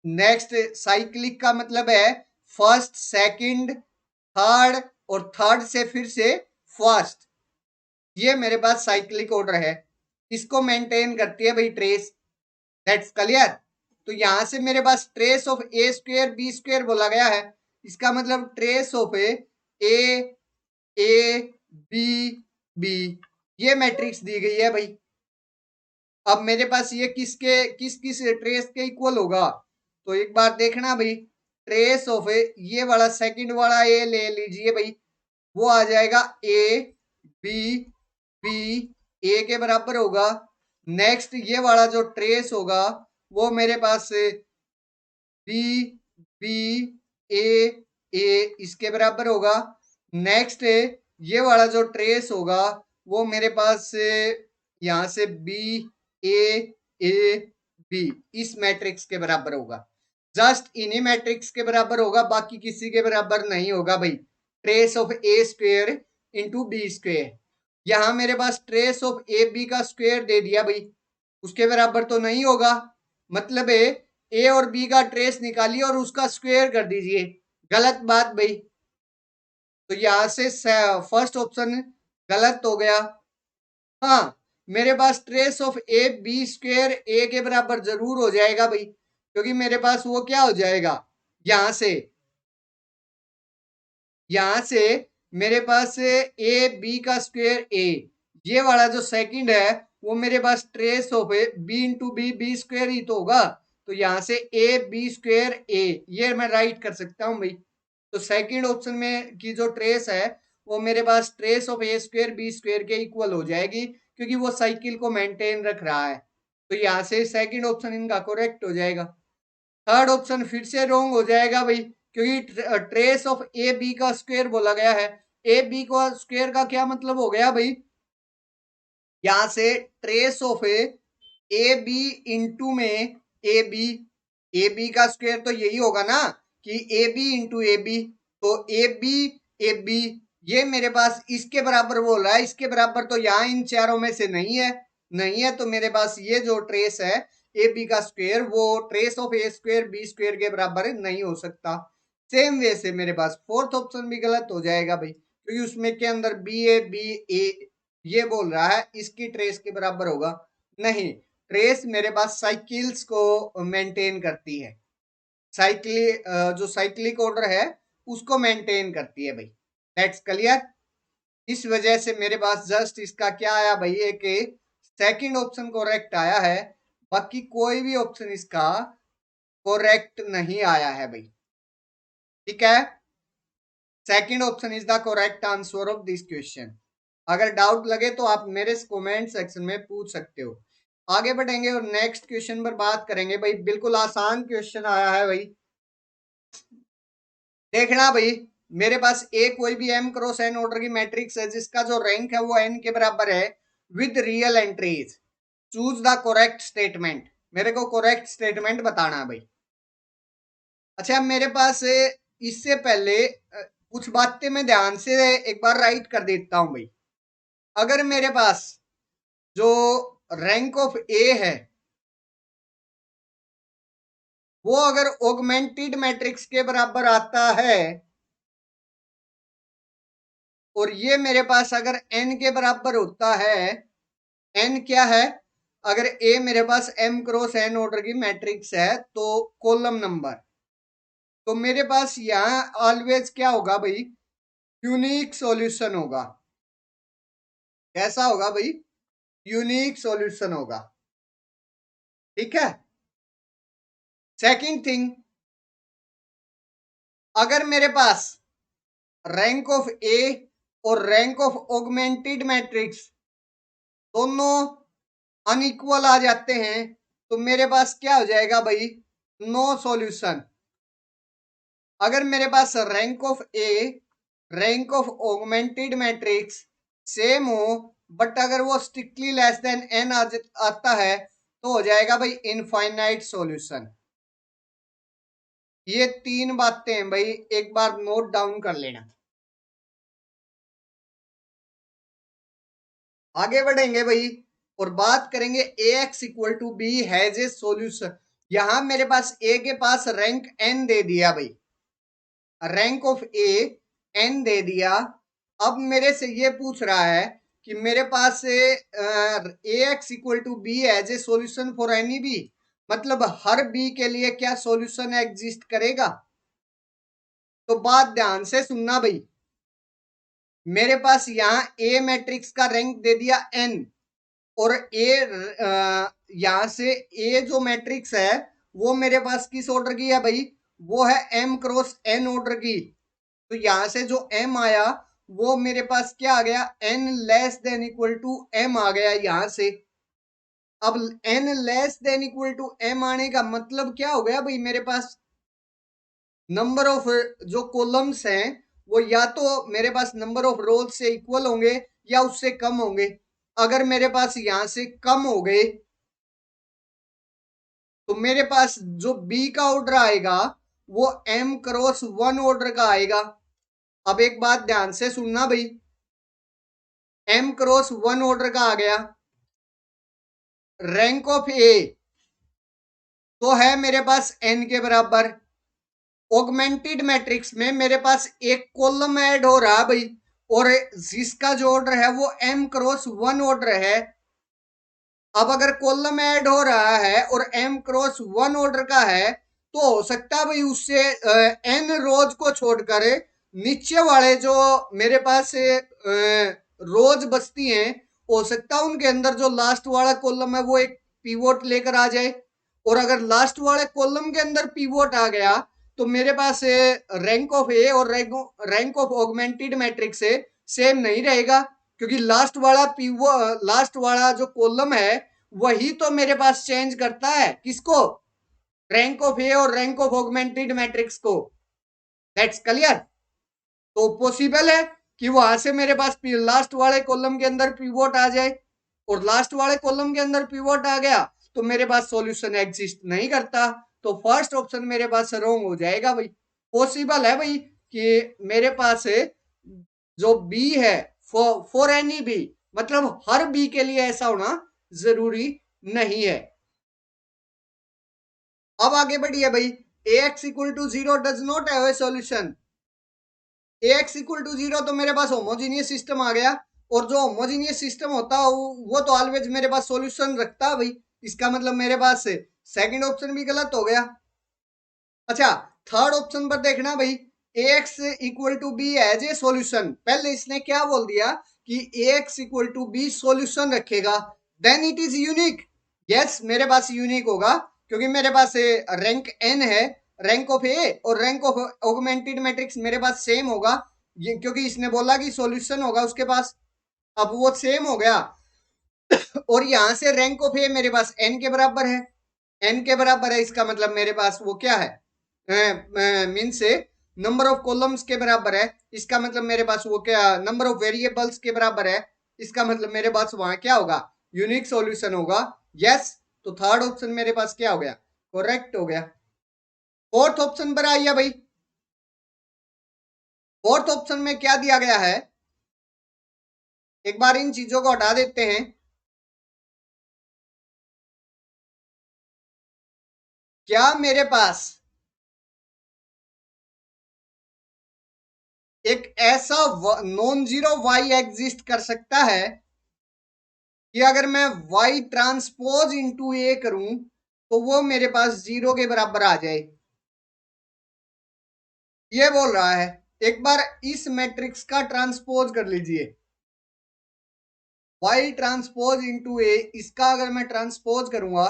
नेक्स्ट साइक्लिक का मतलब है फर्स्ट सेकंड थर्ड, और थर्ड से फिर से फर्स्ट। ये मेरे पास साइक्लिक ऑर्डर है, इसको मेंटेन करती है भाई ट्रेस। That's clear. तो यहां से मेरे पास trace of A square B square बोला गया है, इसका मतलब trace of A B B, ये मैट्रिक्स दी गई है भाई। अब मेरे पास ये किस किस ट्रेस के इक्वल होगा, तो एक बार देखना भाई। ट्रेस ऑफ ये वाला सेकंड वाला ए ले लीजिए भाई, वो आ जाएगा ए बी बी, ए के बराबर होगा। नेक्स्ट ये वाला जो ट्रेस होगा वो मेरे पास बी बी ए ए इसके बराबर होगा। नेक्स्ट ये वाला जो ट्रेस होगा वो मेरे पास यहाँ से बी ए ए बी इस मैट्रिक्स के बराबर होगा। जस्ट इन्हीं मैट्रिक्स के बराबर होगा, बाकी किसी के बराबर नहीं होगा भाई। Trace of A square into B square, यहाँ मेरे पास ट्रेस ऑफ ए बी का स्क्वेयर दे दिया भाई, उसके बराबर तो नहीं होगा। मतलब ए और बी का ट्रेस निकालिए और उसका स्क्वेयर कर दीजिए, गलत बात भाई। तो यहां से फर्स्ट ऑप्शन गलत हो गया। हाँ, मेरे पास trace of A B square A के बराबर जरूर हो जाएगा भाई, क्योंकि मेरे पास वो क्या हो जाएगा, यहां से मेरे पास ए बी का स्क्वेयर ए, ये वाला जो सेकंड है वो मेरे पास trace of A B into B B square ही तो होगा। तो यहां से ए बी स्क्वेयर ए, ये मैं राइट कर सकता हूं भाई। तो सेकंड ऑप्शन में की जो ट्रेस है वो मेरे पास trace of A square B square के इक्वल हो जाएगी, क्योंकि वो साइकिल को मेंटेन रख रहा है। तो यहाँ से सेकंड ऑप्शन इनका करेक्ट हो जाएगा। थर्ड ऑप्शन फिर से रॉन्ग हो जाएगा भाई, क्योंकि ट्रेस ऑफ ए बी का स्क्वायर बोला गया है। ए बी का स्क्वायर का क्या मतलब हो गया भाई, यहां से trace of A B into में ए बी का स्क्वायर तो यही होगा ना कि A B into A B. तो ए बी ये मेरे पास इसके बराबर बोल रहा है, इसके बराबर तो यहाँ इन चारों में से नहीं है। तो मेरे पास ये जो ट्रेस है ए बी का स्क्वायर वो trace of A square B square के बराबर नहीं हो सकता। सेम वे से मेरे पास फोर्थ ऑप्शन भी गलत हो जाएगा भाई, क्योंकि उसमें के अंदर बी ए ये बोल रहा है इसकी ट्रेस के बराबर होगा नहीं। ट्रेस मेरे पास साइकिल्स को मेंटेन करती है, जो साइक्लिक ऑर्डर है उसको मेंटेन करती है भाई। That's clear. इस वजह से मेरे पास जस्ट इसका क्या आया भाई, एक सेकंड ऑप्शन करेक्ट आया है, बाकी कोई भी ऑप्शन इसका करेक्ट नहीं आया है भाई। ठीक है, second option is the correct answer of this question. अगर डाउट लगे तो आप मेरे कमेंट सेक्शन में पूछ सकते हो। आगे बढ़ेंगे और नेक्स्ट क्वेश्चन पर बात करेंगे भाई। बिल्कुल आसान क्वेश्चन आया है भाई, देखना भाई। मेरे पास ए कोई भी एम क्रॉस एन ऑर्डर की मैट्रिक्स है जिसका जो रैंक है वो एन के बराबर है with real entries. Choose the correct statement, मेरे को करेक्ट स्टेटमेंट बताना है भाई। अच्छा, मेरे पास इससे पहले कुछ बातें मैं ध्यान से एक बार राइट कर देता हूं भाई। अगर मेरे पास जो रैंक ऑफ ए है वो अगर ऑगमेंटेड मैट्रिक्स के बराबर आता है, और ये मेरे पास अगर एन के बराबर होता है, एन क्या है, अगर ए मेरे पास एम क्रॉस एन ऑर्डर की मैट्रिक्स है तो कॉलम नंबर, तो मेरे पास यहां ऑलवेज क्या होगा भाई, यूनिक सॉल्यूशन होगा। कैसा होगा भाई, यूनिक सॉल्यूशन होगा। ठीक है। सेकंड थिंग, अगर मेरे पास रैंक ऑफ ए और रैंक ऑफ ऑगमेंटेड मैट्रिक्स दोनों अनइक्वल आ जाते हैं तो मेरे पास क्या हो जाएगा भाई, नो सॉल्यूशन। अगर मेरे पास rank of A rank of augmented matrix same हो बट अगर वो स्ट्रिक्टली लेस देन एन आता है तो हो जाएगा भाई इनफाइनाइट सॉल्यूशन। ये तीन बातें हैं भाई, एक बार नोट डाउन कर लेना। आगे बढ़ेंगे भाई और बात करेंगे A x equal to B has a solution. यहां मेरे पास ए के पास रैंक एन दे दिया भाई, रैंक ऑफ ए एन दे दिया। अब मेरे से ये पूछ रहा है कि मेरे पास A x equal to B has a solution for any B, मतलब हर बी के लिए क्या सॉल्यूशन एग्जिस्ट करेगा। तो बात ध्यान से सुनना भाई, मेरे पास यहाँ ए मैट्रिक्स का रैंक दे दिया एन, और ए यहां से ए जो मैट्रिक्स है वो मेरे पास किस ऑर्डर की है भाई, वो है एम क्रॉस एन ऑर्डर की। तो यहां से जो एम आया वो मेरे पास क्या आ गया, N less than equal to M आ गया यहां से। अब N less than equal to M आने का मतलब क्या हो गया भाई, मेरे पास नंबर ऑफ जो कॉलम्स हैं वो या तो मेरे पास नंबर ऑफ रोज से इक्वल होंगे या उससे कम होंगे। अगर मेरे पास यहां से कम हो गए तो मेरे पास जो बी का ऑर्डर आएगा वो एम क्रॉस वन ऑर्डर का आएगा। अब एक बात ध्यान से सुनना भाई, एम क्रॉस वन ऑर्डर का आ गया, रैंक ऑफ ए तो है मेरे पास एन के बराबर, ऑगमेंटेड मैट्रिक्स में मेरे पास एक कॉलम ऐड हो रहा है भाई, और जिसका जो ऑर्डर है वो m क्रॉस 1 ऑर्डर है। अब अगर कॉलम ऐड हो रहा है और m क्रॉस 1 ऑर्डर का है, तो हो सकता है भाई उससे n रोज को छोड़कर नीचे वाले जो मेरे पास रोज बचती हैं, हो सकता है उनके अंदर जो लास्ट वाला कॉलम है वो एक पीवोट लेकर आ जाए। और अगर लास्ट वाले कॉलम के अंदर पीवोट आ गया तो मेरे पास रैंक ऑफ ए और rank of augmented matrix same नहीं रहेगा, क्योंकि लास्ट वाला जो कॉलम है वही तो मेरे पास चेंज करता है किसको, रैंक ऑफ ए और रैंक ऑफ ऑगमेंटेड मैट्रिक्स को। That's clear. तो पॉसिबल है कि वहां से मेरे पास लास्ट वाले कॉलम के अंदर पिवोट आ जाए, और लास्ट वाले कॉलम के अंदर पिवोट आ गया तो मेरे पास सॉल्यूशन एग्जिस्ट नहीं करता। तो फर्स्ट ऑप्शन मेरे पास रॉन्ग हो जाएगा भाई। पॉसिबल है भाई कि मेरे पास जो बी है फॉर एनी बी, मतलब हर बी के लिए ऐसा होना जरूरी नहीं है। अब आगे बढ़िए भाई, ax equal to 0 does not have a solution. ax equal to 0 तो मेरे पास होमोजीनियस सिस्टम आ गया, और जो होमोजीनियस सिस्टम होता है वो तो ऑलवेज मेरे पास सॉल्यूशन रखता है भाई। इसका मतलब मेरे पास सेकंड ऑप्शन भी गलत हो गया। अच्छा, थर्ड ऑप्शन पर देखना भाई, ax equal to B has a solution. पहले इसने क्या बोल दिया कि ax equal to B solution रखेगा, then it is unique. Yes, मेरे पास यूनिक होगा, क्योंकि मेरे पास रैंक n है, रैंक ऑफ ए और रैंक ऑफ ऑगमेंटेड मैट्रिक्स मेरे पास सेम होगा, क्योंकि इसने बोला कि सॉल्यूशन होगा उसके पास। अब वो सेम हो गया, और यहां से रैंक ऑफ ए मेरे पास n के बराबर है, n के बराबर है, इसका मतलब मेरे पास वो क्या है, मीन से नंबर ऑफ कॉलम्स के बराबर है। इसका मतलब मेरे पास वो क्या, नंबर ऑफ वेरिएबल्स के बराबर है। इसका मतलब मेरे पास वहां क्या होगा, यूनिक सॉल्यूशन होगा। यस, तो थर्ड ऑप्शन मेरे पास क्या हो गया, करेक्ट हो गया। फोर्थ ऑप्शन पर आइए भाई, फोर्थ ऑप्शन में क्या दिया गया है, एक बार इन चीजों को हटा देते हैं। क्या मेरे पास एक ऐसा नॉन जीरो वाई एग्जिस्ट कर सकता है कि अगर मैं y ट्रांसपोज इंटू ए करूं तो वो मेरे पास 0 के बराबर आ जाए, ये बोल रहा है। एक बार इस मैट्रिक्स का ट्रांसपोज कर लीजिए, y ट्रांसपोज इंटू ए, इसका अगर मैं ट्रांसपोज करूंगा,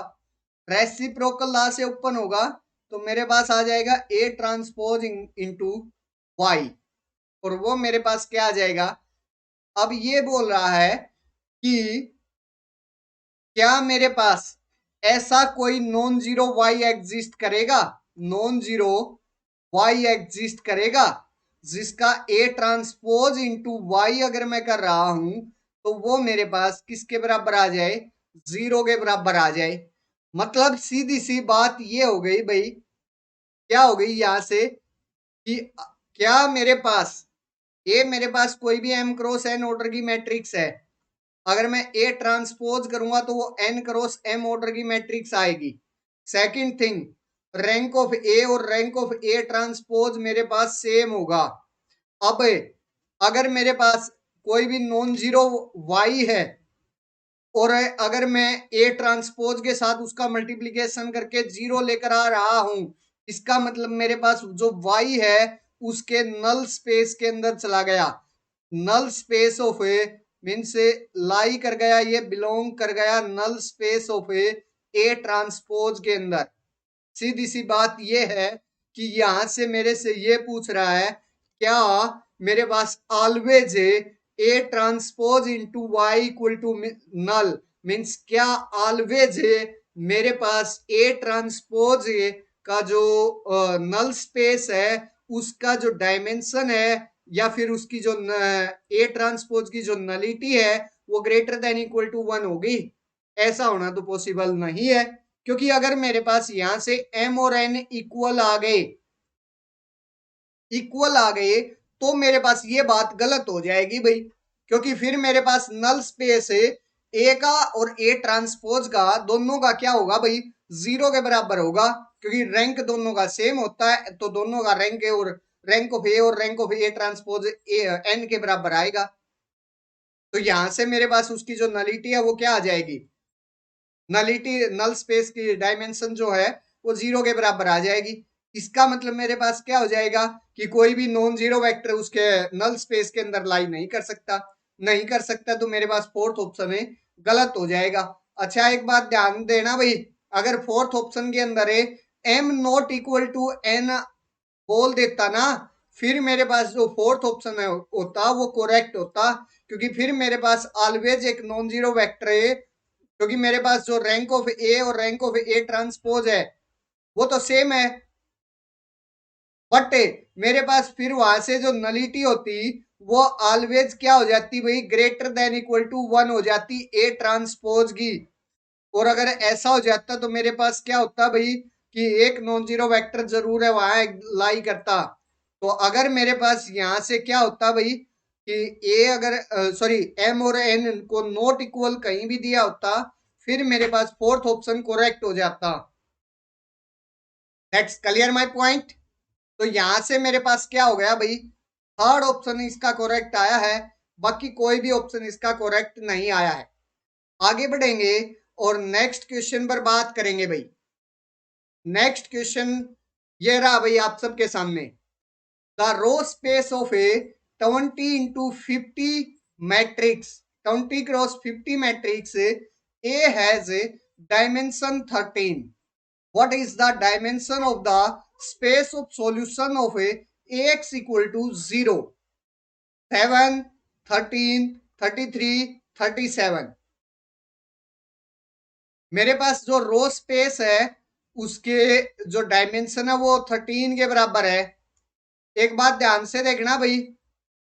रेसिप्रोकल लॉ से ओपन होगा, तो मेरे पास आ जाएगा a ट्रांसपोज इंटू y, और वो मेरे पास क्या आ जाएगा। अब ये बोल रहा है कि क्या मेरे पास ऐसा कोई नॉन जीरो y एग्जिस्ट करेगा, नॉन जीरो y एग्जिस्ट करेगा जिसका a ट्रांसपोज इंटू वाई अगर मैं कर रहा हूं तो वो मेरे पास किसके बराबर आ जाए, 0 के बराबर आ जाए। मतलब सीधी सी बात ये हो गई भाई, क्या हो गई यहां से कि क्या मेरे पास मेरे पास कोई भी m क्रॉस n ऑर्डर की मैट्रिक्स है, अगर मैं ए ट्रांसपोज करूंगा तो वो n क्रॉस m ऑर्डर की मैट्रिक्स आएगी। Second thing, rank of A और रैंक ऑफ ए ट्रांसपोज मेरे पास सेम होगा। अब अगर मेरे पास कोई भी नॉन जीरो y है, और अगर मैं ए ट्रांसपोज के साथ उसका मल्टीप्लीकेशन करके 0 लेकर आ रहा हूं, इसका मतलब मेरे पास जो y है उसके नल स्पेस के अंदर चला गया। Null space of A means lie कर गया, ये बिलोंग कर गया null space of A transpose के अंदर। सीधी सी बात ये है कि यहां से मेरे से ये पूछ रहा है, क्या मेरे पास always A transpose into Y equal to null, means क्या ऑलवेज मेरे पास ए ट्रांसपोज का जो नल स्पेस है उसका जो डायमेंशन है, या फिर उसकी जो ए ट्रांसपोज की जो नलिटी है वो ग्रेटर देन इक्वल टू 1 होगी। ऐसा होना तो पॉसिबल नहीं है, क्योंकि अगर मेरे पास यहां से m और n इक्वल आ गए तो मेरे पास ये बात गलत हो जाएगी भाई, क्योंकि फिर मेरे पास नल स्पेस ए का और ए ट्रांसपोज का दोनों का क्या होगा भाई, 0 के बराबर होगा। क्योंकि रैंक दोनों का सेम होता है, तो दोनों का रैंक है और रैंक ऑफ ए और rank of A transpose n के बराबर आएगा। तो यहां से मेरे पास उसकी जो नलिटी है वो क्या आ जाएगी, नलिटी नल स्पेस की डायमेंशन जो है वो 0 के बराबर आ जाएगी। इसका मतलब मेरे पास क्या हो जाएगा कि कोई भी नॉन जीरो वेक्टर उसके नल स्पेस के अंदर लाई नहीं कर सकता। नहीं कर सकता तो मेरे पास फोर्थ ऑप्शन है गलत हो जाएगा। अच्छा एक बात ध्यान देना भाई, अगर फोर्थ ऑप्शन के अंदर है m not equal to n बोल देता ना, फिर मेरे पास जो फोर्थ ऑप्शन है होता वो करेक्ट होता, क्योंकि फिर मेरे पास ऑलवेज एक नॉन जीरो वेक्टर है, क्योंकि मेरे पास जो रैंक ऑफ ए और रैंक ऑफ ए ट्रांसपोज है वो तो सेम है, बट मेरे पास फिर वहां से जो नलिटी होती वो ऑलवेज क्या हो जाती भाई, ग्रेटर देन इक्वल टू 1 हो जाती ए ट्रांसपोज की। और अगर ऐसा हो जाता तो मेरे पास क्या होता भाई कि एक नॉन जीरो वेक्टर जरूर है वहां लाई करता। तो अगर मेरे पास यहां से क्या होता भाई कि ए अगर सॉरी एम और एन को नॉट इक्वल कहीं भी दिया होता, फिर मेरे पास फोर्थ ऑप्शन करेक्ट हो जाता। That's clear my point. तो यहां से मेरे पास क्या हो गया भाई, थर्ड ऑप्शन इसका करेक्ट आया है, बाकी कोई भी ऑप्शन इसका करेक्ट नहीं आया है। आगे बढ़ेंगे और नेक्स्ट क्वेश्चन पर बात करेंगे भाई। नेक्स्ट क्वेश्चन ये रहा भाई आप सबके सामने, the row space of A 20 into 50 matrix, 20 cross 50 matrix A has dimension 13। what is the dimension of the space of solution of a ax equal to 0, 7, 13, 33, 37। मेरे पास जो रो स्पेस है उसके जो डायमेंशन है वो 13 के बराबर है। एक बात ध्यान से देखना भाई,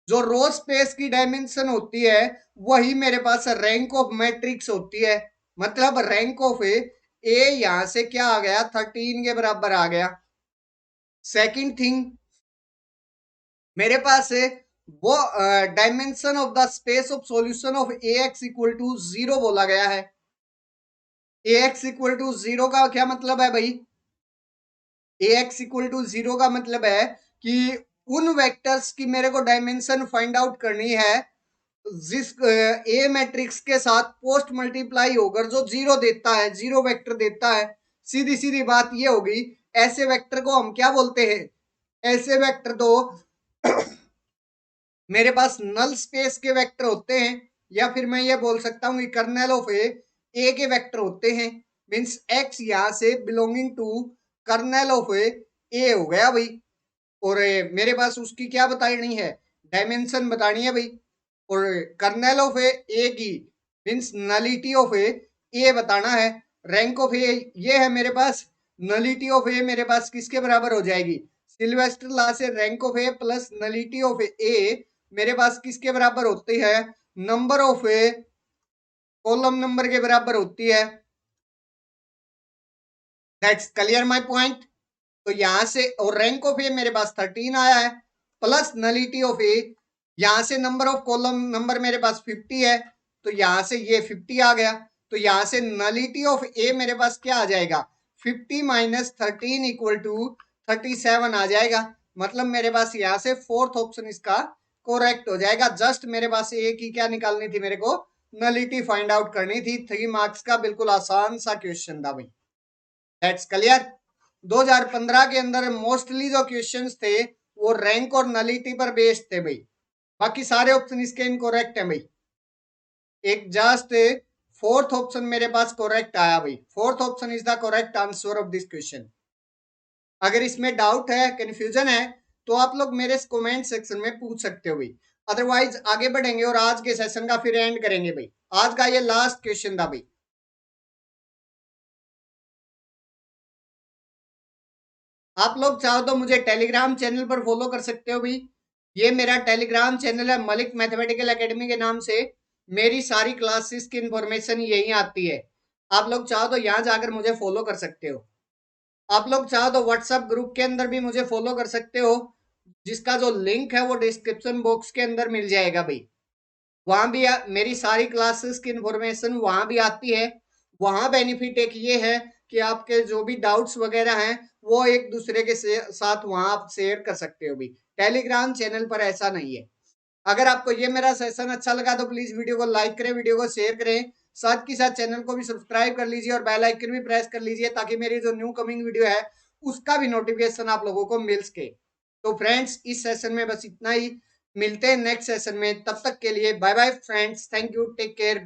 जो रो स्पेस की डायमेंशन होती है वही मेरे पास रैंक ऑफ मैट्रिक्स होती है। मतलब रैंक ऑफ ए यहां से क्या आ गया, 13 के बराबर आ गया। सेकंड थिंग, मेरे पास है वो dimension of the space of solution of A x equal to 0 बोला गया है। ए एक्स इक्वल टू 0 का क्या मतलब है भाई, ए एक्स इक्वल टू 0 का मतलब है कि उन वेक्टर्स की मेरे को डायमेंशन फाइंड आउट करनी है जिस ए मैट्रिक्स के साथ पोस्ट मल्टीप्लाई होकर जो 0 देता है, 0 वेक्टर देता है। सीधी सीधी बात ये होगी, ऐसे वेक्टर को हम क्या बोलते हैं, ऐसे वेक्टर तो मेरे पास नल स्पेस के वेक्टर होते हैं, या फिर मैं ये बोल सकता हूँ कि कर्नेल ऑफ ए के वेक्टर होते हैं। मीन्स एक्स यहां से बिलोंगिंग टू कर्नेल ऑफ ए हो गया भाई। और मेरे पास उसकी क्या बतानी है, डायमेंशन बतानी है भाई। और कर्नेल ऑफ ए की मीन्स नलिटी ऑफ ए बताना है। रैंक ऑफ ए ये है मेरे पास, नलिटी ऑफ ए मेरे पास किसके बराबर हो जाएगी, सिल्वेस्टर लॉ से rank of A plus nullity of A मेरे पास किसके बराबर होती है, नंबर ऑफ कॉलम नंबर के बराबर होती है। That's clear my point. तो यहां से और रैंक ऑफ ए मेरे पास 13 आया है प्लस नलिटी ऑफ ए, यहां से नंबर ऑफ कॉलम नंबर मेरे पास 50 है, तो यहां से ये 50 आ गया। तो यहां से नलिटी ऑफ ए मेरे पास क्या आ जाएगा, 50 माइनस 13 इक्वल टू 37 आ जाएगा। मतलब मेरे पास यहाँ से फोर्थ ऑप्शन इसका करेक्ट हो जाएगा। जस्ट मेरे पास ए की क्या निकालनी थी, मेरे को नलिटी फाइंड आउट करनी थी। 3 मार्क्स का बिल्कुल आसान सा क्वेश्चन था भाई। That's clear. 2015 के अंदर मोस्टली जो क्वेश्चंस थे वो रैंक और नलिटी पर बेस्ड थे भाई, बाकी सारे ऑप्शन इसके इनकरेक्ट है भाई। एक जस्ट फोर्थ ऑप्शन मेरे पास करेक्ट आया भाई, fourth option is the correct answer of this question. अगर इसमें डाउट है, कंफ्यूजन है, तो आप लोग मेरे कमेंट सेक्शन में पूछ सकते हो भाई। अदरवाइज आगे बढ़ेंगे और आज के सेशन का फिर एंड करेंगे भाई। आज का ये लास्ट क्वेश्चन था भाई। आप लोग चाहो तो मुझे टेलीग्राम चैनल पर फॉलो कर सकते हो भाई। ये मेरा टेलीग्राम चैनल है मलिक मैथमेटिकल एकेडमी के नाम से। मेरी सारी क्लासेस की इंफॉर्मेशन यहीं आती है। आप लोग चाहो तो यहाँ जाकर मुझे फॉलो कर सकते हो। आप लोग चाहो तो व्हाट्सएप ग्रुप के अंदर भी मुझे फॉलो कर सकते हो, जिसका जो लिंक है वो डिस्क्रिप्शन बॉक्स के अंदर मिल जाएगा भाई। वहां भी मेरी सारी क्लासेस की इंफॉर्मेशन वहां भी आती है। वहां बेनिफिट एक ये है कि आपके जो भी डाउट्स वगैरह हैं वो एक दूसरे के साथ वहां आप शेयर कर सकते हो भी। टेलीग्राम चैनल पर ऐसा नहीं है। अगर आपको ये मेरा सेशन अच्छा लगा तो प्लीज वीडियो को लाइक करें, वीडियो को शेयर करें, साथ के साथ चैनल को भी सब्सक्राइब कर लीजिए और बेल आइकन भी प्रेस कर लीजिए ताकि मेरी जो न्यू कमिंग वीडियो है उसका भी नोटिफिकेशन आप लोगों को मिल सके। तो फ्रेंड्स इस सेशन में बस इतना ही, मिलते हैं नेक्स्ट सेशन में, तब तक के लिए bye bye friends, thank you, take care.